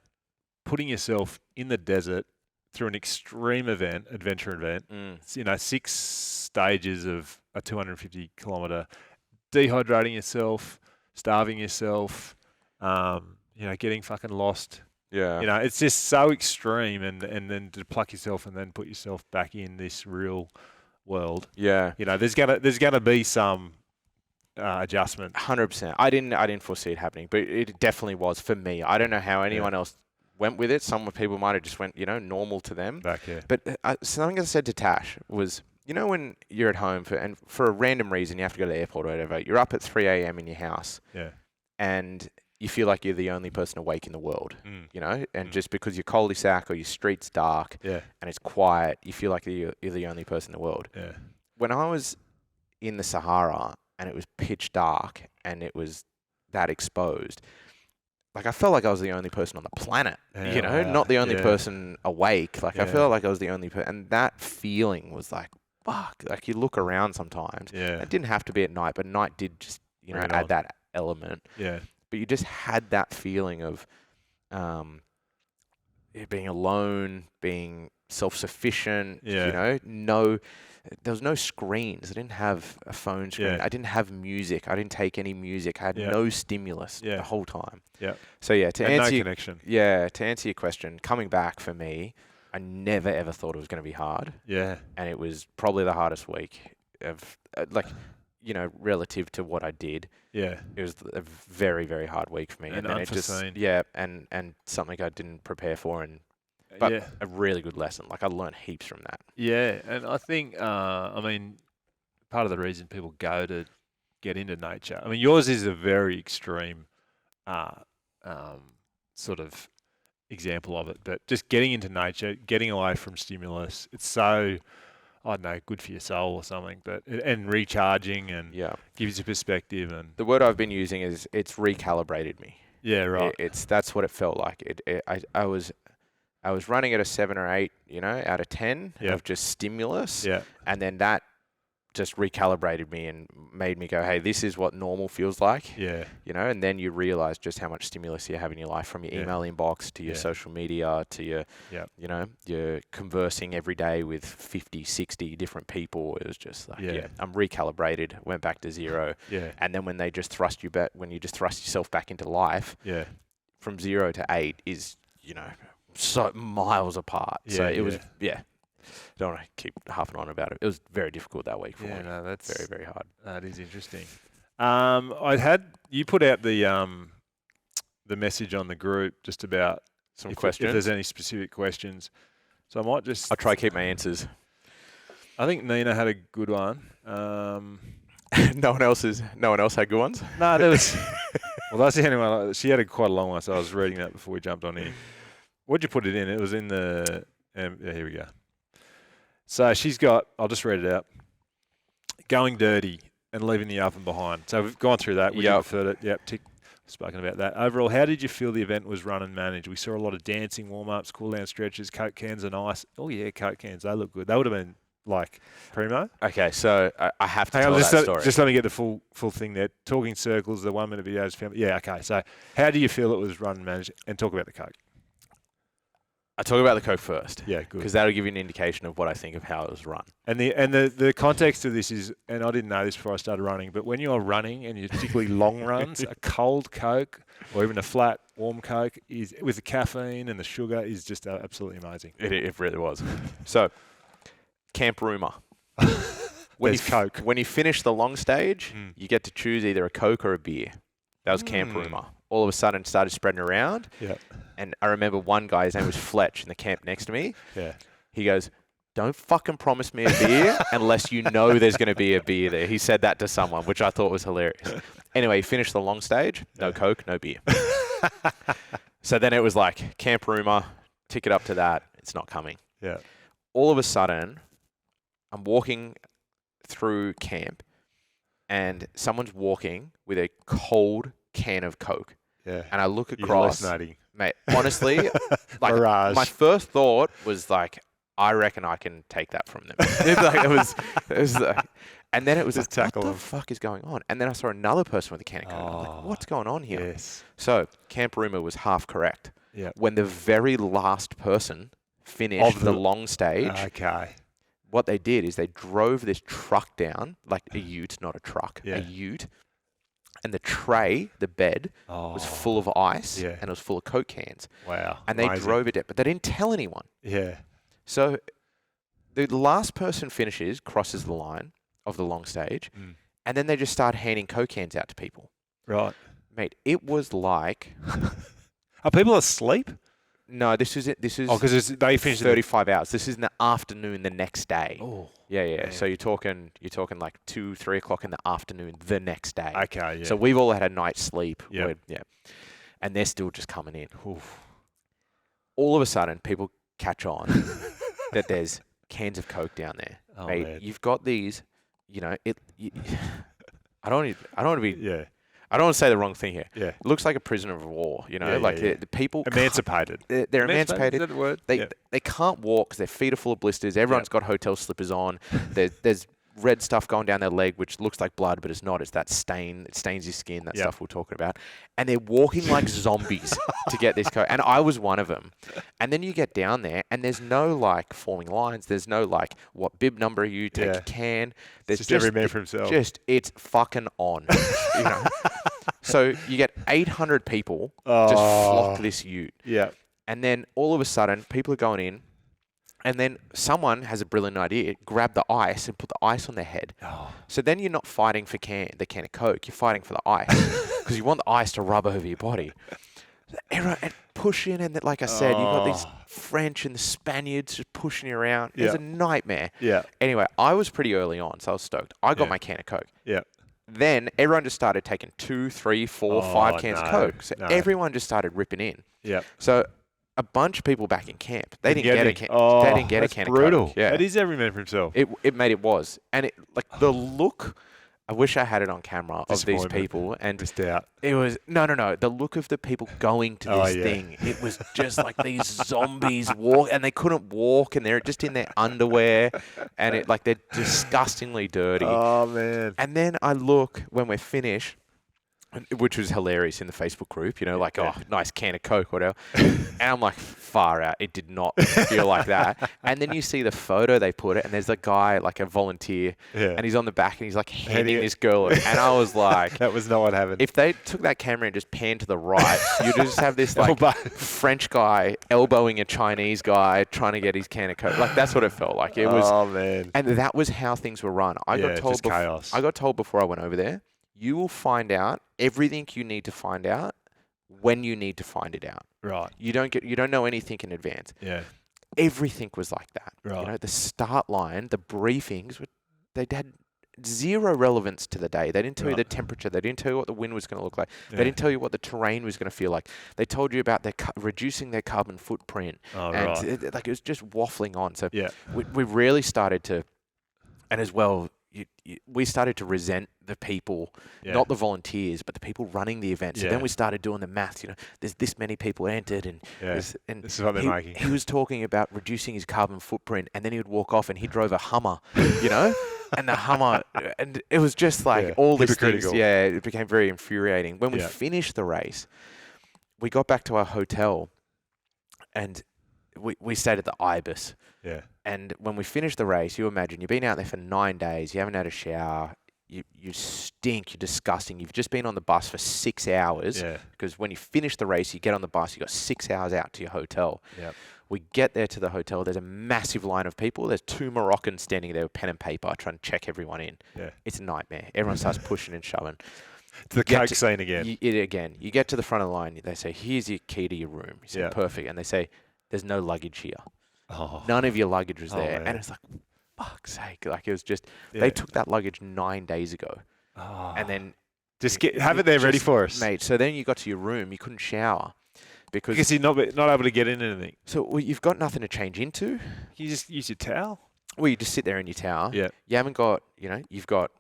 putting yourself in the desert through an extreme adventure event, Mm. 6 stages of a 250 kilometer, dehydrating yourself, starving yourself, getting fucking lost. Yeah. It's just so extreme, and then to pluck yourself and then put yourself back in this real world. Yeah. There's gonna be some adjustment. 100%. I didn't foresee it happening, but it definitely was for me. I don't know how anyone else went with it. Some people might have just went, normal to them. Back here. But something I said to Tash was, when you're at home for a random reason, you have to go to the airport or whatever, you're up at 3 a.m. in your house Yeah. and you feel like you're the only person awake in the world, and Mm. just because your cul-de-sac or your street's dark Yeah. and it's quiet, you feel like you're the only person in the world. Yeah. When I was in the Sahara and it was pitch dark and it was that exposed, like I felt like I was the only person on the planet, Yeah, wow. not the only Yeah. person awake. Like I Yeah. felt like I was the only person, and that feeling was like, fuck. Like you look around sometimes. Yeah. It didn't have to be at night, but night did just, Bring it add on. that element. Yeah. But you just had that feeling of being alone, being self-sufficient. Yeah. There was no screens. I didn't have a phone screen. Yeah. I didn't have music. I didn't take any music. I had Yeah. no stimulus Yeah. the whole time. Yeah. So yeah, to And no answer connection. to answer your question, coming back for me, I never ever thought it was going to be hard, Yeah. and it was probably the hardest week of relative to what I did. Yeah. It was a very, very hard week for me. And then it just, unforeseen. and something I didn't prepare for, but yeah. a really good lesson. Like I learned heaps from that. Yeah. And I think, part of the reason people go to get into nature, yours is a very extreme sort of example of it, but just getting into nature, getting away from stimulus, it's so, I don't know, good for your soul or something, and recharging and Yeah. gives you perspective and The word I've been using is it's recalibrated me. yeah, right. That's what it felt like. I was running at a 7 or 8, out of 10 Yeah. of just stimulus, Yeah. and then that just recalibrated me and made me go, hey, this is what normal feels like. Yeah. You know, and then you realize just how much stimulus you have in your life, from your email inbox to your social media to your, you know, you're conversing every day with 50, 60 different people. It was just like, I'm recalibrated, went back to zero. Yeah. And then when they just thrust you back, when you just thrust yourself back into life, from 0 to 8 is, you know, so miles apart. So it was, don't want to keep harping on about it. It was very difficult that week for me. No, that's very, very hard. That is interesting. You put out the message on the group just about some questions. If there's any specific questions, so I might just. I'll try to keep my answers. I think Nina had a good one. No one else had good ones. No, there was. Well, that's the only one. She had quite a long one, so I was reading that before we jumped on in. What'd you put it in? It was in the. Here we go. So she's got. I'll just read it out. Going dirty and leaving the oven behind. So we've gone through that. We preferred it. Yep. Tick. Spoken about that. Overall, how did you feel the event was run and managed? We saw a lot of dancing, warm-ups, cool-down stretches, Coke cans and ice. Oh, yeah, Coke cans. They look good. They would have been, like, primo. Okay, so I have to tell that story. Just let me get the full thing there. Talking circles, the 1 minute videos. Yeah, okay. So how do you feel it was run and managed? And talk about the Coke. I'll talk about the Coke first. Yeah, good. Because that'll give you an indication of what I think of how it was run. And the context of this is, and I didn't know this before I started running, but when you're running and you're particularly long runs, a cold Coke or even a flat warm Coke is with the caffeine and the sugar is just absolutely amazing. It really was. So, camp rumour. Coke. When you finish the long stage, you get to choose either a Coke or a beer. That was camp rumour. All of a sudden, it started spreading around. Yeah. And I remember one guy, his name was Fletch, in the camp next to me. Yeah. He goes, don't fucking promise me a beer unless you know there's going to be a beer there. He said that to someone, which I thought was hilarious. Anyway, he finished the long stage. No Coke, no beer. So then it was like, camp rumour, ticket up to that. It's not coming. Yeah. All of a sudden, I'm walking through camp and someone's walking with a cold can of Coke. Yeah. And I look across. You're hallucinating. Mate, honestly, like Mirage. my first thought was like, I reckon I can take that from them. It was and then it was just like, what the fuck is going on? And then I saw another person with a can of Coke. I'm like, what's going on here? Yes. So camp rumour was half correct. Yeah. When the very last person finished the long stage, what they did is they drove this truck down, like a ute, not a truck, a ute. And the tray, the bed, was full of ice and it was full of Coke cans. Wow. And they drove it down, but they didn't tell anyone. Yeah. So the last person finishes, crosses the line of the long stage, and then they just start handing Coke cans out to people. Right. Mate, it was like... Are people asleep? No, this is it. This is because they finished 35 hours. This is in the afternoon the next day. Oh. Yeah. Man. So you're talking like 2, 3 o'clock in the afternoon the next day. Okay, yeah. So we've all had a night's sleep. Yeah. And they're still just coming in. Oof. All of a sudden, people catch on that there's cans of Coke down there. Oh, mate, man. You've got these, I don't want to be... Yeah. I don't want to say the wrong thing here. Yeah. It looks like a prisoner of war, the people... Emancipated. They're emancipated. Is that a word? They can't walk because their feet are full of blisters. Everyone's got hotel slippers on. There's red stuff going down their leg, which looks like blood, but it's not. It's that stain. It stains your skin, that stuff we're talking about. And they're walking like zombies to get this Coke. And I was one of them. And then you get down there, and there's no, like, forming lines. There's no, like, what bib number are you? Take a can. There's just every man for himself. It's fucking on. So you get 800 people just flock this ute. Yeah. And then all of a sudden, people are going in, and then someone has a brilliant idea, grab the ice and put the ice on their head. Oh. So then you're not fighting for the can of Coke, you're fighting for the ice because you want the ice to rub over your body. Everyone, and push in, and like I said, you've got these French and the Spaniards just pushing you around. It was a nightmare. Yeah. Anyway, I was pretty early on, so I was stoked. I got my can of Coke. Yeah. Then everyone just started taking 2, 3, 4, 5 cans of Coke. So everyone just started ripping in. Yeah. So a bunch of people back in camp, they didn't get a can. They didn't get a can brutal. of Coke. Yeah. It is every man for himself. It made it was. And it, like, the look I wish I had it on camera of these Disappointment. people, and Missed out. it was no. The look of the people going to Oh, this yeah. thing, it was just like these zombies walk, and they couldn't walk, and they're just in their underwear, and they're disgustingly dirty. Oh, man. And then I look when we're finished, which was hilarious in the Facebook group, Yeah. oh, nice can of Coke, whatever. And I'm like, far out. It did not feel like that. And then you see the photo they put it, and there's a guy, like a volunteer, Yeah. and he's on the back, and he's like handing you- this girl it. And I was like, That was not what happened. if they took that camera and just panned to the right, you'd just have this like Elbow. French guy elbowing a Chinese guy trying to get his can of Coke. Like, that's what it felt like. It was, Oh, man. and that was how things were run. I Yeah, got told just chaos. I got told before I went over there, you will find out everything you need to find out when you need to find it out. Right. You don't know anything in advance. Yeah. Everything was like that. Right. The start line, the briefings, they had zero relevance to the day. They didn't tell you the Right. temperature. They didn't tell you what the wind was going to look like. Yeah. They didn't tell you what the terrain was going to feel like. They told you about reducing their carbon footprint. Oh, And right. it was just waffling on. So Yeah. we really started to, and as well, we started to resent the people, Yeah. not the volunteers, but the people running the event. So Yeah. then we started doing the maths. There's this many people entered, and Yeah. and This is what they're he, making. he was talking about reducing his carbon footprint, and then he would walk off, and he drove a Hummer, and the Hummer, and it was just like Yeah. all these things. Hypocritical. Yeah, it became very infuriating. When we Yeah. finished the race, we got back to our hotel, and we stayed at the Ibis. Yeah. And when we finished the race, you imagine you've been out there for 9 days, you haven't had a shower, you stink, you're disgusting. You've just been on the bus for 6 hours, Yeah. because when you finish the race, you get on the bus, you got 6 hours out to your hotel. Yep. We get there to the hotel, there's a massive line of people. There's 2 Moroccans standing there with pen and paper trying to check everyone in. Yeah. It's a nightmare. Everyone starts pushing and shoving. The Get Coke to- scene again. You get to the front of the line, they say, here's your key to your room. You say, Yeah. perfect. And they say, there's no luggage here. Oh. None of your luggage was Oh, there. man. And it's like, fuck's sake. Like, it was just, Yeah. they took that luggage 9 days ago. Oh. And then Just have it there ready just- for us. Mate, so then you got to your room, you couldn't shower Because you're not able to get in anything. so you've got nothing to change into. You just use your towel. Well, you just sit there in your towel. Yeah. You haven't got, you've got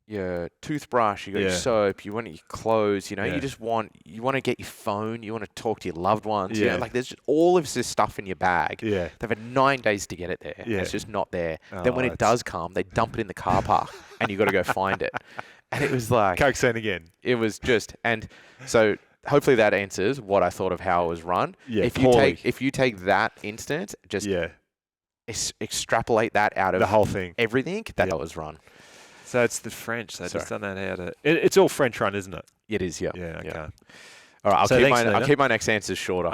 your toothbrush, you got your Yeah. soap, you want your clothes, Yeah. you just want to get your phone, you want to talk to your loved ones. Yeah. Like, there's just all of this stuff in your bag. Yeah. They've had 9 days to get it there. Yeah. It's just not there. Then when Oh, it it's- does come, they dump it in the car park, and you got to go find it. And it was like, Coke scene again. it was just, and so hopefully that answers what I thought of how it was run. Yeah. If you take that instance, just Yeah. extrapolate that out of The whole thing. everything, that's Yeah. how it was run. So it's the French. They just Sorry. don't know how to. It's all French run, isn't it? It is, yeah. Yeah. Okay. All right, So thanks, I'll Nina. keep my next answers shorter.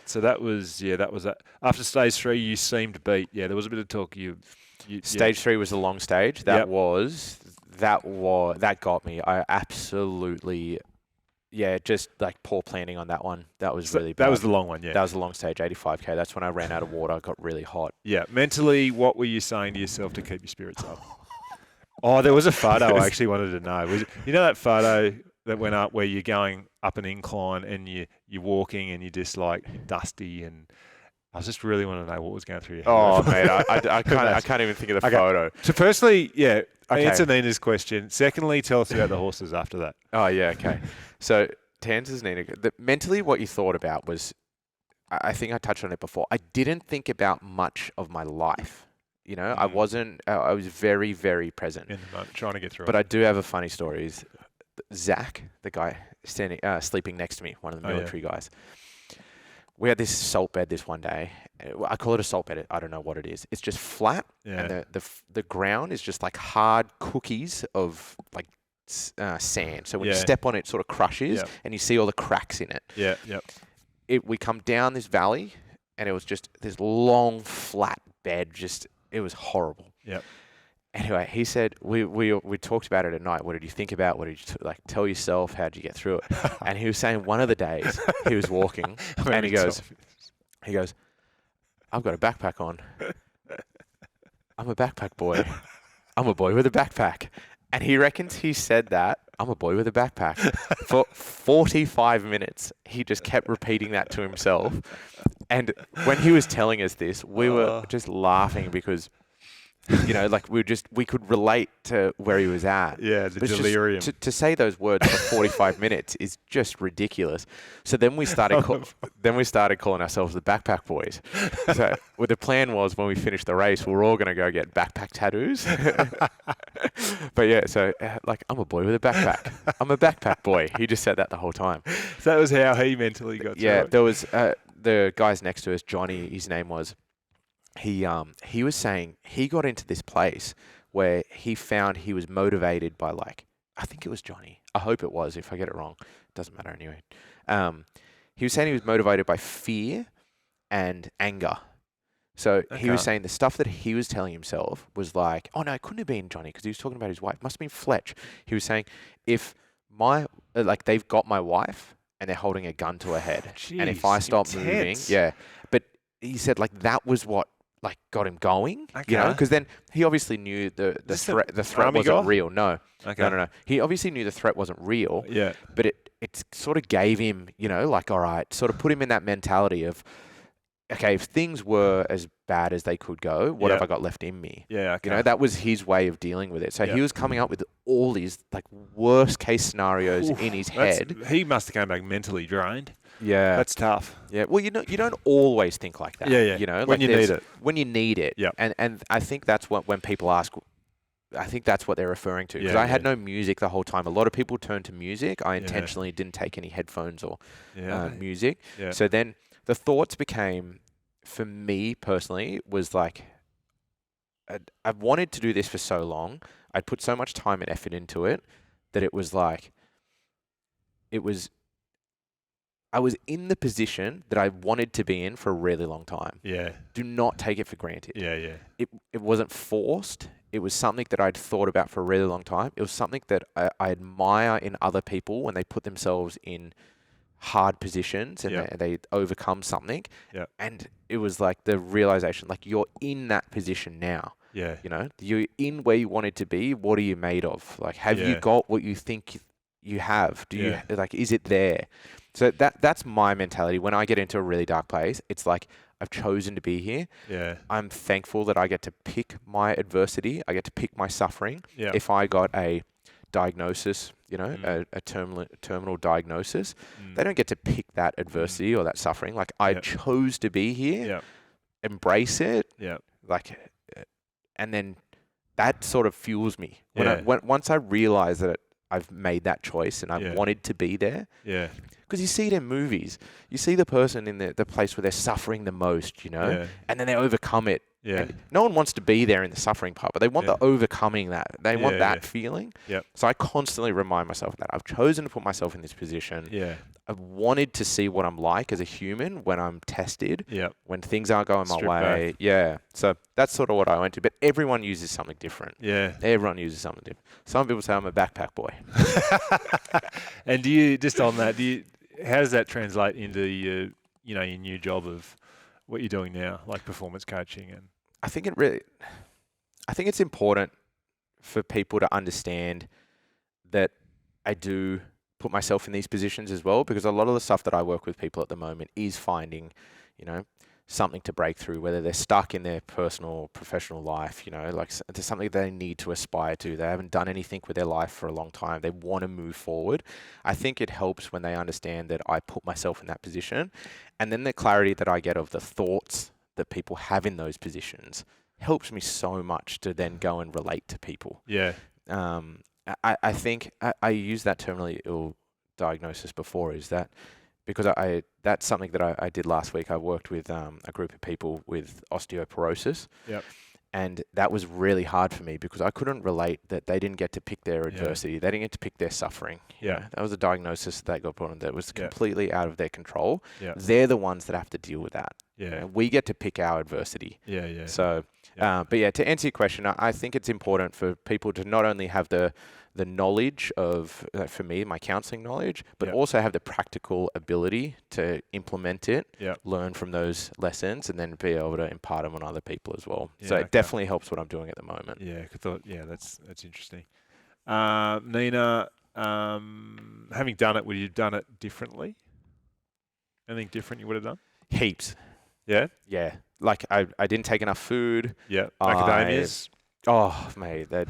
So that was that. After stage 3, you seemed beat. Yeah, there was a bit of talk. Stage 3 was the long stage. That got me. I absolutely, just like poor planning on that one. That was really bad. That was the long one. Yeah. That was the long stage, 85K. That's when I ran out of water. I got really hot. Yeah. Mentally, what were you saying to yourself to keep your spirits up? Oh, there was a photo I actually wanted to know. That photo that went up where you're going up an incline and you're walking and you're just like dusty, and I just really want to know what was going through your head. Oh, mate, I can't even think of the Okay. photo. So firstly, Okay. answer Nina's question. Secondly, tell us about the horses after that. Oh, yeah, okay. So to answer Nina, mentally what you thought about was, I think I touched on it before, I didn't think about much of my life. I wasn't, I was very, very present. In the moment, trying to get through But it. I do have a funny story. Is Zach, the guy sleeping next to me, one of the Oh, yeah. military guys. We had this salt bed this one day. I call it a salt bed. I don't know what it is. It's just flat, Yeah. and the ground is just like hard cookies of like sand. So when you Yeah. step on it, it sort of crushes, Yeah. and you see all the cracks in it. Yeah. Yep. We come down this valley, and it was just this long flat bed. It was horrible. Yep. Anyway, he said we talked about it at night. What did you think about? What did you tell yourself? How did you get through it? And he was saying one of the days he was walking, and he goes, "I've got a backpack on. I'm a backpack boy. I'm a boy with a backpack." And he reckons he said that, "I'm a boy with a backpack," for 45 minutes. He just kept repeating that to himself. And when he was telling us this, we were just laughing because Like we could relate to where he was at. Yeah, the But it's delirium. just, to say those words for 45 minutes is just ridiculous. So then we started calling ourselves the Backpack Boys. So the plan was when we finished the race, we were all going to go get backpack tattoos. But yeah, so like I'm a boy with a backpack. I'm a backpack boy. He just said that the whole time. So that was how he mentally got through it. There was the guys next to us, Johnny, his name was. He was saying he got into this place where he found he was motivated by I think it was Johnny. I hope it was. If I get it wrong, it doesn't matter anyway. He was saying he was motivated by fear and anger. So he was saying the stuff that he was telling himself was like, oh no, it couldn't have been Johnny because he was talking about his wife. Must have been Fletch. He was saying if they've got my wife and they're holding a gun to her head, Jeez, and if I stop moving, but he said that was what got him going, because then he obviously knew the threat wasn't real. No. He obviously knew the threat wasn't real. Yeah. But it sort of gave him, all right, sort of put him in that mentality of, okay, if things were as bad as they could go, what have I got left in me? Yeah. Okay. That was his way of dealing with it. So he was coming up with all these worst case scenarios in his head. He must have come back mentally drained. Yeah. That's tough. Yeah. Well, you don't always think like that. Yeah. When you need it. When you need it. Yeah. And I think that's what, when people ask, I think that's what they're referring to. Because I had no music the whole time. A lot of people turned to music. I intentionally didn't take any headphones or music. Yeah. So then the thoughts became, for me personally, was I've wanted to do this for so long. I'd put so much time and effort into it that it was I was in the position that I wanted to be in for a really long time. Yeah. Do not take it for granted. Yeah. It wasn't forced. It was something that I'd thought about for a really long time. It was something that I admire in other people when they put themselves in hard positions and they overcome something. Yeah. And it was the realization, you're in that position now. Yeah. You're in where you wanted to be. What are you made of? Have you got what you think you have? Do you is it there? So that's my mentality. When I get into a really dark place, it's I've chosen to be here. Yeah. I'm thankful that I get to pick my adversity. I get to pick my suffering. Yeah. If I got a diagnosis, a terminal diagnosis, they don't get to pick that adversity or that suffering. I chose to be here, embrace it, and then that sort of fuels me. Once I realize that I've made that choice and I wanted to be there. Yeah. Because you see it in movies. You see the person in the place where they're suffering the most, and then they overcome it. Yeah. And no one wants to be there in the suffering part, but they want the overcoming that. They want that feeling. Yep. So I constantly remind myself that I've chosen to put myself in this position. Yeah. I've wanted to see what I'm like as a human when I'm tested, when things aren't going my way. Back. Yeah. So that's sort of what I went to. But everyone uses something different. Yeah. Everyone uses something different. Some people say I'm a backpack boy. And do you, just on that, how does that translate into your new job of what you're doing now, like performance coaching? And I think it's important for people to understand that I do put myself in these positions as well, because a lot of the stuff that I work with people at the moment is finding, something to break through, whether they're stuck in their personal, professional life, there's something they need to aspire to. They haven't done anything with their life for a long time. They want to move forward. I think it helps when they understand that I put myself in that position, and then the clarity that I get of the thoughts that people have in those positions helps me so much to then go and relate to people. Yeah. I think I used that terminally ill diagnosis before, is that because that's something that I did last week. I worked with a group of people with osteoporosis. Yep. And that was really hard for me because I couldn't relate that they didn't get to pick their adversity. They didn't get to pick their suffering. Yeah. That was a diagnosis that they got put on that was completely out of their control. Yeah. They're the ones that have to deal with that. Yeah. We get to pick our adversity. Yeah. So, but to answer your question, I think it's important for people to not only have the knowledge of, for me, my counselling knowledge, but also have the practical ability to implement it, learn from those lessons, and then be able to impart them on other people as well. So it definitely helps what I'm doing at the moment. That's interesting. Nina, having done it, would you have done it differently? Anything different you would have done? Heaps. Yeah. Yeah. Like I didn't take enough food. Yeah. Macadamias. Oh, mate, that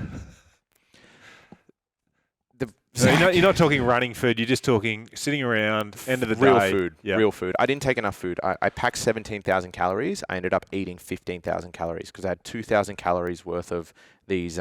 the So you're not talking running food. You're just talking sitting around, end of the real day. food. Yeah. Real food. I didn't take enough food. I packed 17,000 calories. I ended up eating 15,000 calories because I had 2,000 calories worth of these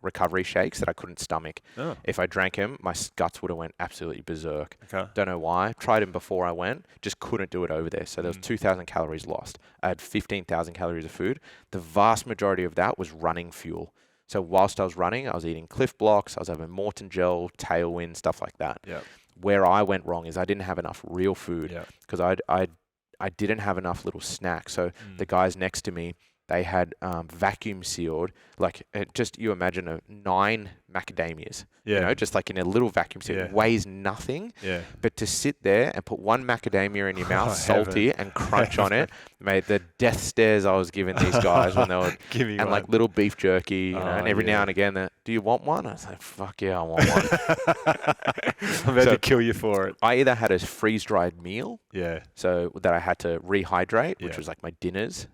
recovery shakes that I couldn't stomach. Oh. If I drank them, my guts would have went absolutely berserk. Okay. Don't know why. Tried them before I went. Just couldn't do it over there. So there was 2,000 calories lost. I had 15,000 calories of food. The vast majority of that was running fuel. So whilst I was running, I was eating Cliff Blocks, I was having Morton Gel, Tailwind, stuff like that. Yeah. Where I went wrong is I didn't have enough real food because I didn't have enough little snacks. So the guys next to me, they had vacuum sealed, like just you imagine 9 macadamias, you know, just like in a little vacuum seal. It weighs nothing, but to sit there and put one macadamia in your mouth, salty, and crunch on it, mate, the death stares I was giving these guys when they were, and like little beef jerky, you know, and every now and again, do you want one? I was like, fuck yeah, I want one. I'm about to kill you for it. I either had a freeze-dried meal, so that I had to rehydrate, which was like my dinners,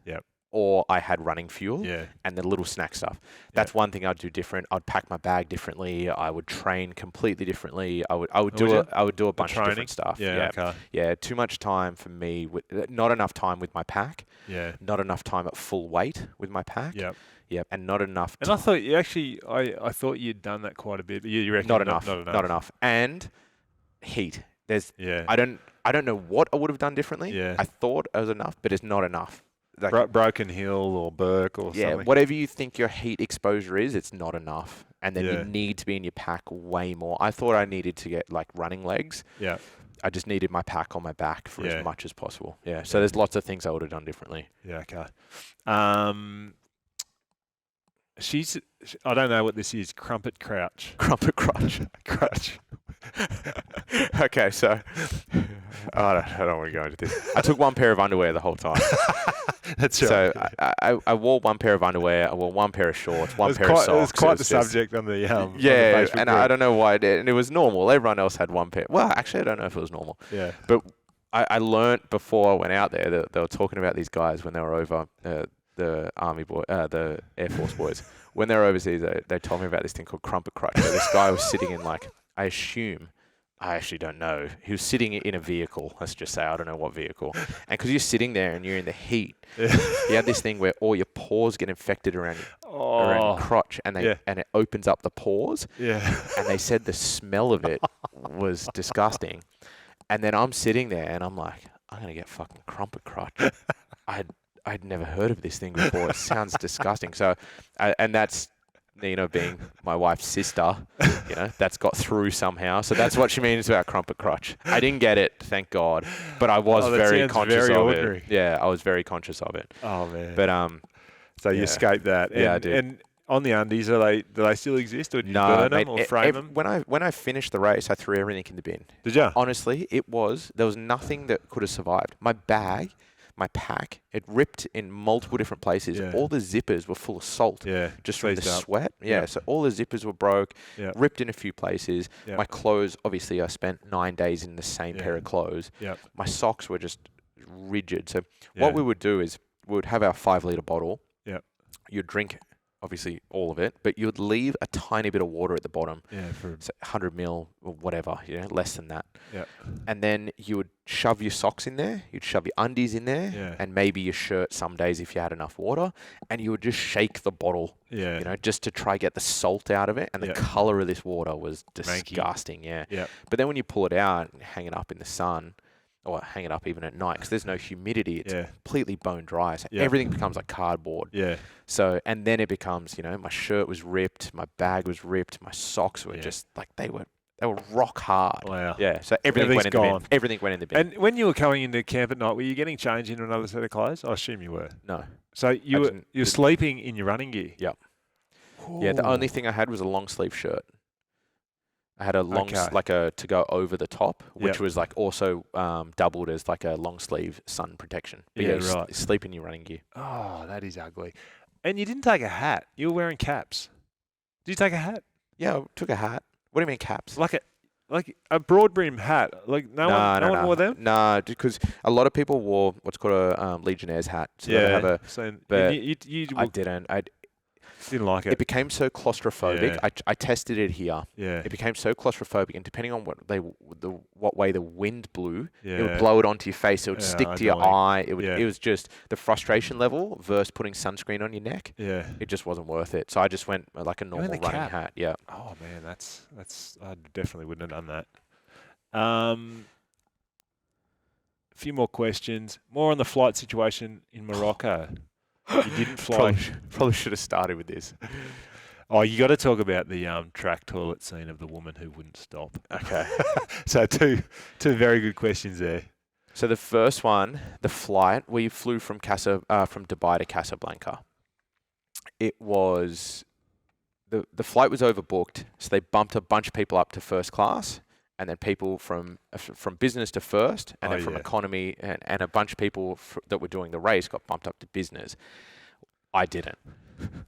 or I had running fuel and the little snack stuff. That's one thing I'd do different. I'd pack my bag differently. I would train completely differently. I would do a bunch of different stuff. Yeah, too much time for me. Not enough time with my pack. Not enough time at full weight with my pack. And not enough. And I thought you actually, I thought you'd done that quite a bit, but you reckon not enough. Not enough. And heat. There's. I don't know what I would have done differently. I thought it was enough, but it's not enough. Like Broken Hill or Burke or something. Whatever you think your heat exposure is, it's not enough. And then you need to be in your pack way more. I thought I needed to get like running legs. I just needed my pack on my back for as much as possible. So there's lots of things I would have done differently. Okay. I don't know what this is. Crumpet crouch. Crumpet crutch. Crutch. Okay, so I don't want to go into this. I took one pair of underwear the whole time. That's right. So I wore one pair of underwear. I wore one pair of shorts, one pair of socks. It was quite the subject on the on the and group. I don't know why I did. And it was normal. Everyone else had one pair. Well, actually, I don't know if it was normal. But I learnt before I went out there that they were talking about these guys when they were over the Army boy, the Air Force boys. When they were overseas, they told me about this thing called crumpet crutch. So this guy was sitting in I actually don't know. He was sitting in a vehicle. Let's just say I don't know what vehicle. And because you're sitting there and you're in the heat, you have this thing where all your pores get infected around your crotch, and and it opens up the pores. And they said the smell of it was disgusting. And then I'm sitting there and I'm like, I'm gonna get fucking crumpet crutch. I'd never heard of this thing before. It sounds disgusting. So, and that's, you know, being my wife's sister, you know, that's got through somehow. So that's what she means about crumpet crutch. I didn't get it, thank God, but I was very conscious of it. Yeah, I was very conscious of it. Oh man. But so you escaped that. And, I did. And on the undies, do they still exist, or did you burn them or frame them? When I finished the race, I threw everything in the bin. Did you? Honestly, there was nothing that could have survived. My bag, my pack, it ripped in multiple different places. All the zippers were full of salt, just from the sweat. So all the zippers were broke, ripped in a few places. My clothes, obviously, I spent 9 days in the same pair of clothes. My socks were just rigid. So what we would do is we would have our 5-litre bottle. You'd drink, obviously, all of it, but you'd leave a tiny bit of water at the bottom. For 100 mil or whatever, less than that. And then you would shove your socks in there, you'd shove your undies in there, and maybe your shirt some days if you had enough water, and you would just shake the bottle, just to try get the salt out of it. And the color of this water was disgusting. But then when you pull it out and hang it up in the sun, or hang it up even at night, because there's no humidity, it's completely bone dry, so everything becomes like cardboard. So, and then it becomes, my shirt was ripped, my bag was ripped, my socks were just like, they were rock hard. Wow. Yeah, so everything went in the bin. Everything went in the bin. And when you were coming into camp at night, were you getting changed into another set of clothes? I assume you were. No. So you're sleeping in your running gear? Yep. Ooh. Yeah, the only thing I had was a long sleeve shirt. I had a long, to go over the top, which was like also doubled as like a long sleeve sun protection. But sleep in your running gear. Oh, that is ugly. And you didn't take a hat. You were wearing caps. Did you take a hat? Yeah, I took a hat. What do you mean caps? Like Like a broad brim hat. Like no one wore them. Nah, because a lot of people wore what's called a Legionnaire's hat. So they have a. So But you I didn't. didn't like It it. became so claustrophobic. Yeah. I tested it here. Yeah. It became so claustrophobic, and depending on what way the wind blew, it would Yeah. blow it onto your face. It would stick to your annoying. eye. It would. Yeah. It was just the frustration level versus putting sunscreen on your neck. Yeah. It just wasn't worth it. So I just went like a went normal the running cap. hat. Yeah. Oh man, that's I definitely wouldn't have done that. A few more questions. More on the flight situation in Morocco. You didn't fly. Probably should have started with this. Oh, you got to talk about the track toilet scene of the woman who wouldn't stop. Okay. So two very good questions there. So the first one, the flight, we flew from Dubai to Casablanca. It was the flight was overbooked, so they bumped a bunch of people up to first class, and then people from business to first, and then from economy, and a bunch of people that were doing the race got bumped up to business. I didn't.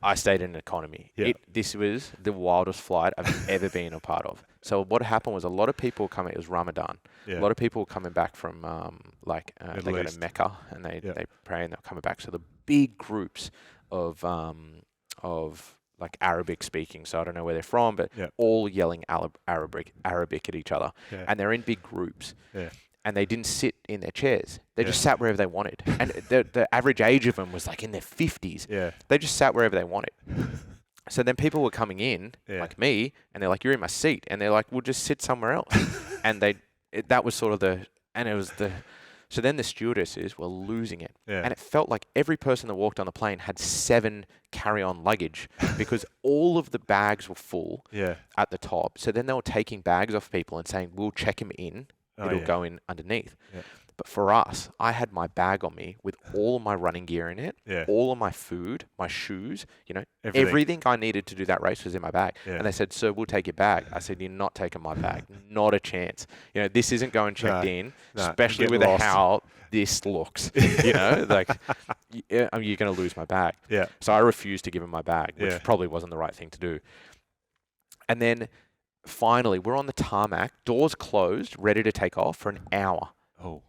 I stayed in economy. Yeah. This was the wildest flight I've ever been a part of. So what happened was a lot of people coming. It was Ramadan. Yeah. A lot of people were coming back from they go to Mecca and they pray and they're coming back. So the big groups of like Arabic speaking. So I don't know where they're from, but all yelling Arabic at each other, and they're in big groups. Yeah. And they didn't sit in their chairs. They just sat wherever they wanted. And the average age of them was like in their 50s. Yeah. They just sat wherever they wanted. So then people were coming in, like me, and they're like, "You're in my seat." And they're like, "We'll just sit somewhere else." And that was sort of so then the stewardesses were losing it. Yeah. And it felt like every person that walked on the plane had 7 carry-on luggage because all of the bags were full at the top. So then they were taking bags off people and saying, "We'll check him in. It'll go in underneath." Yeah. But for us, I had my bag on me with all of my running gear in it, all of my food, my shoes, everything I needed to do that race was in my bag. Yeah. And they said, "Sir, we'll take your bag." I said, "You're not taking my bag. Not a chance. This isn't going checked in, especially with how this looks. Like you're going to lose my bag." Yeah. So I refused to give him my bag, which probably wasn't the right thing to do. And then finally, we're on the tarmac, doors closed, ready to take off for an hour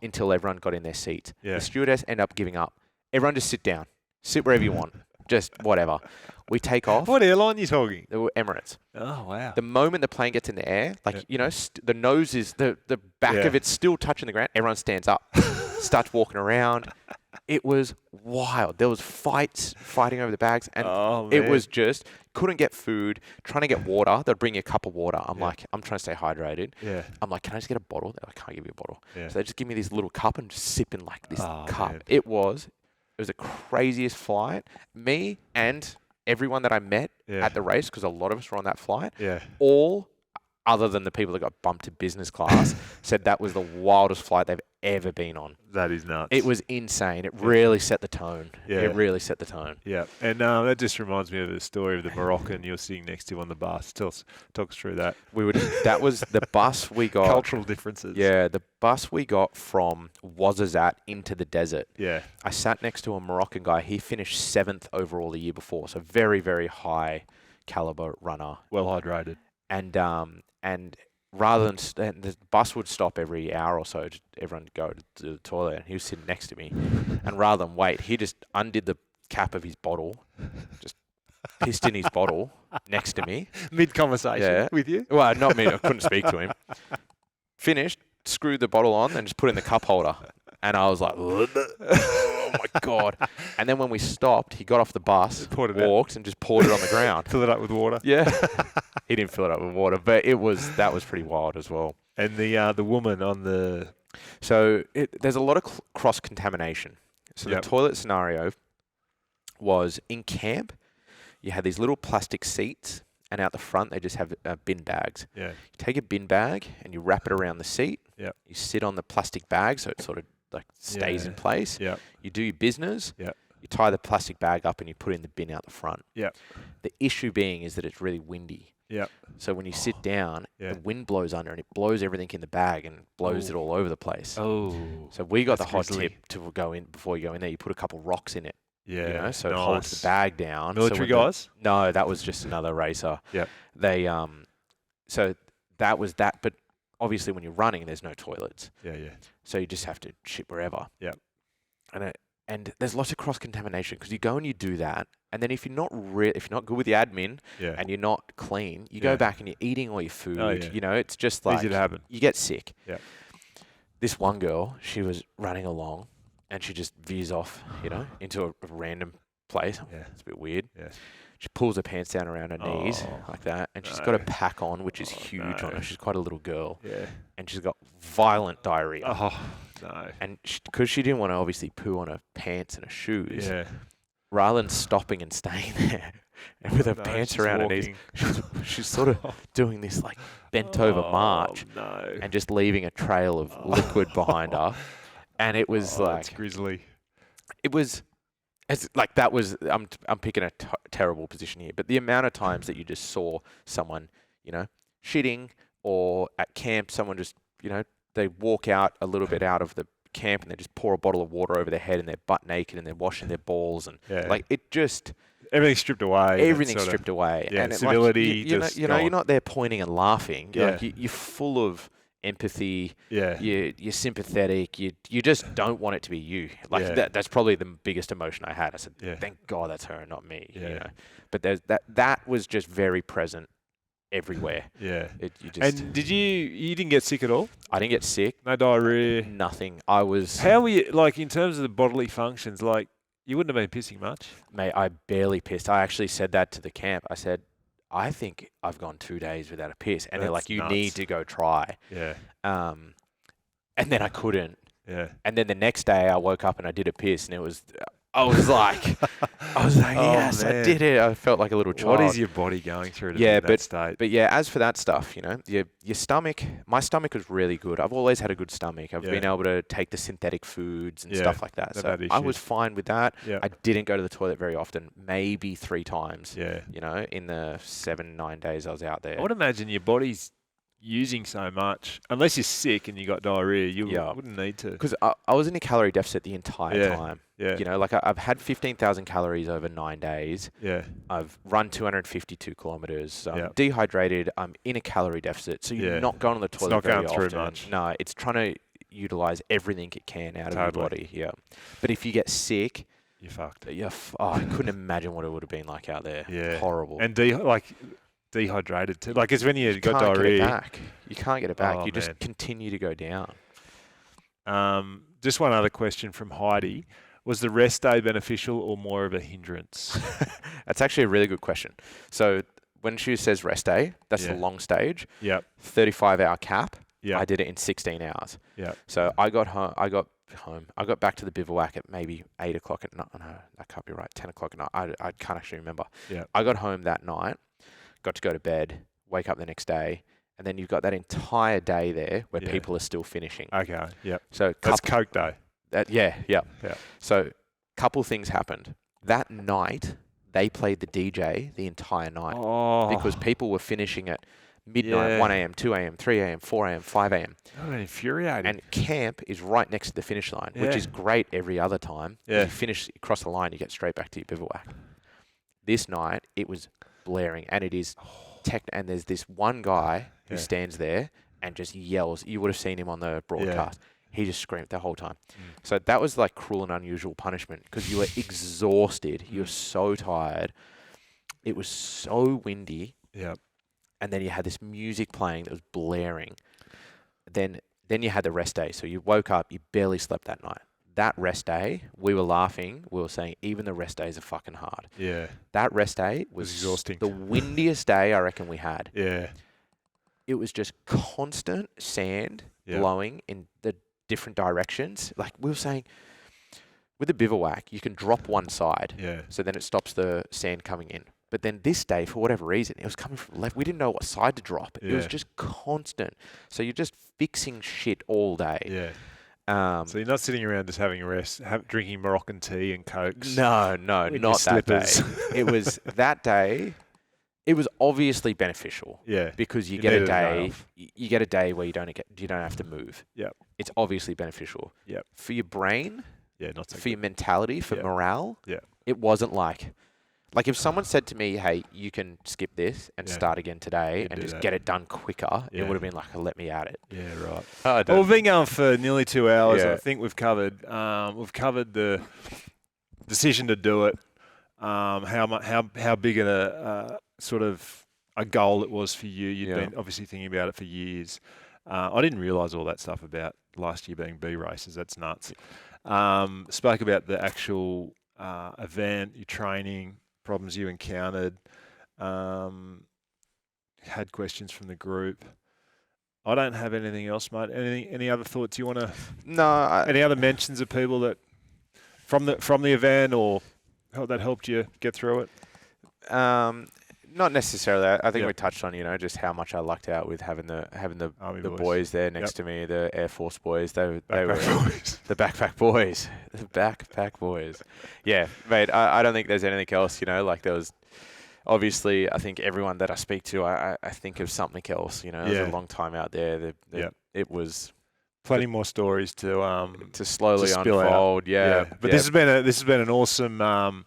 until everyone got in their seats. Yeah. The stewardess ended up giving up. Everyone just sit down. Sit wherever you want. Just whatever. We take off. What airline are you talking? They were Emirates. Oh, wow. The moment the plane gets in the air, the nose is, the back of it's still touching the ground, everyone stands up, starts walking around. It was wild. There was fighting over the bags, and it was just couldn't get food. Trying to get water, they'd bring you a cup of water. I'm like, I'm trying to stay hydrated. Yeah. I'm like, can I just get a bottle? They're like, I can't give you a bottle. Yeah. So they just give me this little cup and just sip in like this cup. Man. It was the craziest flight. Me and everyone that I met at the race, because a lot of us were on that flight. Yeah. All other than the people that got bumped to business class, said that was the wildest flight they've ever been on. That is nuts. It was insane. It really set the tone. Yeah. It really set the tone. Yeah. And that just reminds me of the story of the Moroccan you're sitting next to on the bus. Talk us through that. That was the bus we got. Cultural differences. Yeah, the bus we got from Ouarzazate into the desert. Yeah. I sat next to a Moroccan guy. He finished 7th overall the year before. So very, very high caliber runner. Well hydrated. And rather than the bus would stop every hour or so, everyone would go to the toilet, and he was sitting next to me. And rather than wait, he just undid the cap of his bottle, just pissed in his bottle next to me. Mid-conversation with you? Well, not me. I couldn't speak to him. Finished, screwed the bottle on, and just put it in the cup holder. And I was like, oh my God. And then when we stopped, he got off the bus, walked, and just poured it on the ground. Fill it up with water? Yeah. He didn't fill it up with water, but that was pretty wild as well. And the woman on the... So there's a lot of cross-contamination. So the toilet scenario was in camp, you had these little plastic seats, and out the front they just have bin bags. Yeah. You take a bin bag and you wrap it around the seat. Yeah. You sit on the plastic bag so it sort of like stays in place. Yeah. You do your business. Yeah. You tie the plastic bag up and you put it in the bin out the front. Yeah. The issue being is that it's really windy. Yeah. So when you sit down, the wind blows under and it blows everything in the bag and blows it all over the place. Oh. So we got the hot tip to go in before you go in there. You put a couple rocks in it. Yeah. So it holds the bag down. Military guys? No, that was just another racer. Yeah. They so that was that. But obviously when you're running, there's no toilets. Yeah. So you just have to shit wherever. Yep. And there's lots of cross contamination because you go and you do that, and then if you're not good with the admin Yeah. and you're not clean, you Yeah. go back and you're eating all your food. Oh, yeah. You know, it's just like Easy to happen. you get sick. Yeah. This one girl, she was running along, and she just veers off, you know, into a random place. Yeah. It's a bit weird. Yeah. She pulls her pants down around her knees Oh, like that, and she's no. got a pack on, which is Oh, huge on no. her. She's quite a little girl, Yeah. and she's got violent diarrhea. Oh, no. And because she didn't want to obviously poo on her pants and her shoes, Yeah. rather than stopping and staying there, and with her No, pants she's around her knees, she's sort of doing this like bent over march No. and just leaving a trail of liquid behind her. And it was that's like, grisly. it was, as like that was, I'm picking a terrible position here, but the amount of times that you just saw someone, you know, shitting, or at camp, someone just, you know, they walk out a little bit out of the camp and they just pour a bottle of water over their head and they're butt naked and they're washing their balls, and Yeah. like it just, Everything's stripped away. everything's stripped away. yeah, And civility like, you know, just you know, you're gone. not there pointing and laughing. Yeah. Like you're full of empathy. Yeah. You're sympathetic. You just don't want it to be you. Like Yeah. that's probably the biggest emotion I had. I said, Yeah. thank God that's her and not me. Yeah. You know, but there's that was just very present everywhere. Yeah. You just, And you didn't get sick at all? I didn't get sick. No diarrhea? Nothing. I was. How were you, like, in terms of the bodily functions, like, you wouldn't have been pissing much? Mate, I barely pissed. I actually said that to the camp. I said, I think I've gone 2 days without a piss. And they're That's like, you nuts. need to go try. Yeah. And then I couldn't. Yeah. And then the next day I woke up and I did a piss, and I was like, Oh, yes, I man. did it. I felt like a little child. What is your body going through to be Yeah, in that state? But yeah, as for that stuff, you know, your stomach, my stomach was really good. I've always had a good stomach. I've Yeah. been able to take the synthetic foods and Yeah, stuff like that. never So had I issues. was fine with that. Yeah. I didn't go to the toilet very often, maybe 3 times, Yeah. you know, in the 7-9 days I was out there. I would imagine your body's using so much. Unless you're sick and you got diarrhea, you Yeah. wouldn't need to. Because I was in a calorie deficit the entire Yeah. time. Yeah. You know, like I've had 15,000 calories over 9 days. Yeah. I've run 252 kilometers. So Yeah. I'm dehydrated. I'm in a calorie deficit. So you're Yeah. not going to the toilet not very going through often. much. No, it's trying to utilize everything it can out of your Totally. body. Yeah. But if you get sick, You're fucked. I couldn't imagine what it would have been like out there. Yeah. Horrible. And dehydrated too. Like, it's when you got can't diarrhea. get it back. You can't get it back. Oh, You just man. continue to go down. Just one other question from Heidi. Was the rest day beneficial or more of a hindrance? That's actually a really good question. So when she says rest day, that's the Yeah. long stage, Yep. 35-hour cap. Yeah. I did it in 16 hours. Yeah. So I got home. I got back to the bivouac at maybe 8 o'clock at night. No, that can't be right. 10 o'clock at night. I can't actually remember. Yeah. I got home that night, got to go to bed, wake up the next day, and then you've got that entire day there where Yeah. people are still finishing. Okay. Yep. So That's Coke Day. yeah. Yeah. So couple things happened. That night, they played the DJ the entire night Oh. because people were finishing at midnight, Yeah. 1 a.m., 2 a.m., 3 a.m., 4 a.m., 5 a.m. Oh, infuriating. And camp is right next to the finish line, which Yeah. is great every other time. Yeah. You finish, you cross the line, you get straight back to your bivouac. This night, it was blaring, and it is and there's this one guy who Yeah. stands there and just yells. You would have seen him on the broadcast. He just screamed the whole time. So that was like cruel and unusual punishment because you were exhausted. You were so tired. It was so windy. Yep. And then you had this music playing that was blaring. Then you had the rest day. So you woke up, you barely slept that night. That rest day, we were laughing. We were saying even the rest days are fucking hard. Yeah. That rest day was exhausting. the windiest day I reckon we had. Yeah. It was just constant sand Yeah. blowing in the different directions. Like we were saying, with a bivouac, you can drop one side. Yeah. So then it stops the sand coming in. But then this day, for whatever reason, it was coming from left. We didn't know what side to drop. It was Yeah. just constant. So you're just fixing shit all day. Yeah. So you're not sitting around just having a rest, drinking Moroccan tea and Cokes. no, in not your that day. slippers. It was that day. It was obviously beneficial Yeah. because you You get a needed a day day. off. You get a day where you don't have to move. Yep. It's obviously beneficial. Yep. For your brain, Yeah. Not so for your mentality, for Yeah. morale. Yeah. It wasn't like Like if someone said to me, "Hey, you can skip this and start again today and just get it done quicker," it would have been like, "Let me at it." Yeah, right. Oh, Well, we've been going for nearly 2 hours. Yeah. I think we've covered the decision to do it. How big a sort of a goal it was for you. You'd been obviously thinking about it for years. I didn't realise all that stuff about last year being B races. That's nuts. Spoke about the actual event, your training, problems you encountered. Had questions from the group. I don't have anything else, mate. Any other thoughts you want to? No. Any other mentions of people that from the event or that helped you get through it? Not necessarily. I think we touched on, just how much I lucked out with having the boys there next to me, the Air Force boys. They were the backpack boys, the backpack boys. Yeah, mate. I don't think there's anything else. Like there was. Obviously, I think everyone that I speak to, I think of something else. It was a long time out there. It was plenty more stories to slowly to unfold. But this has been an awesome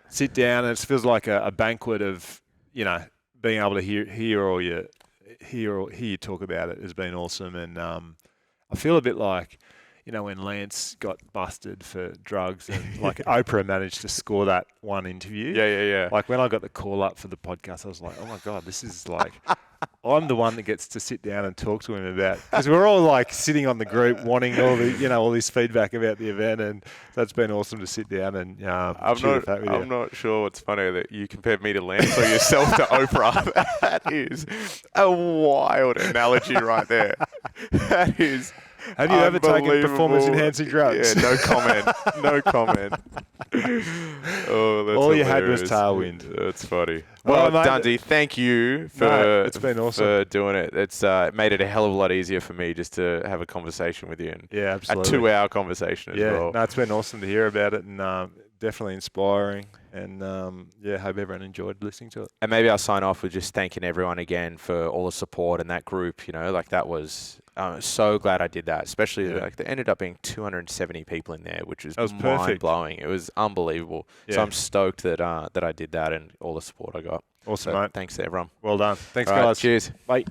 sit down, and it feels like a banquet of being able to hear you talk about it has been awesome, and I feel a bit like. When Lance got busted for drugs and like Oprah managed to score that one interview. Yeah. Like when I got the call up for the podcast, I was like, oh my God, this is like, I'm the one that gets to sit down and talk to him about, because we're all like sitting on the group wanting all this feedback about the event. And that's been awesome to sit down and I'm not sure what's funny that you compared me to Lance or yourself to Oprah. That is a wild analogy right there. That is. Have you ever taken performance-enhancing drugs? Yeah, no comment. No comment. Oh, that's all hilarious. You had was tailwind. That's funny. Well, Dundee, thank you it's been awesome for doing it. It's made it a hell of a lot easier for me just to have a conversation with you. And absolutely. A 2-hour conversation as well. No, it's been awesome to hear about it, and definitely inspiring. And hope everyone enjoyed listening to it. And maybe I'll sign off with just thanking everyone again for all the support in that group. That was. I'm so glad I did that, especially there ended up being 270 people in there, which was mind-blowing. It was unbelievable. Yeah. So I'm stoked that I did that and all the support I got. Awesome, mate. Thanks to everyone. Well done. Thanks, all guys. Right, cheers. Bye.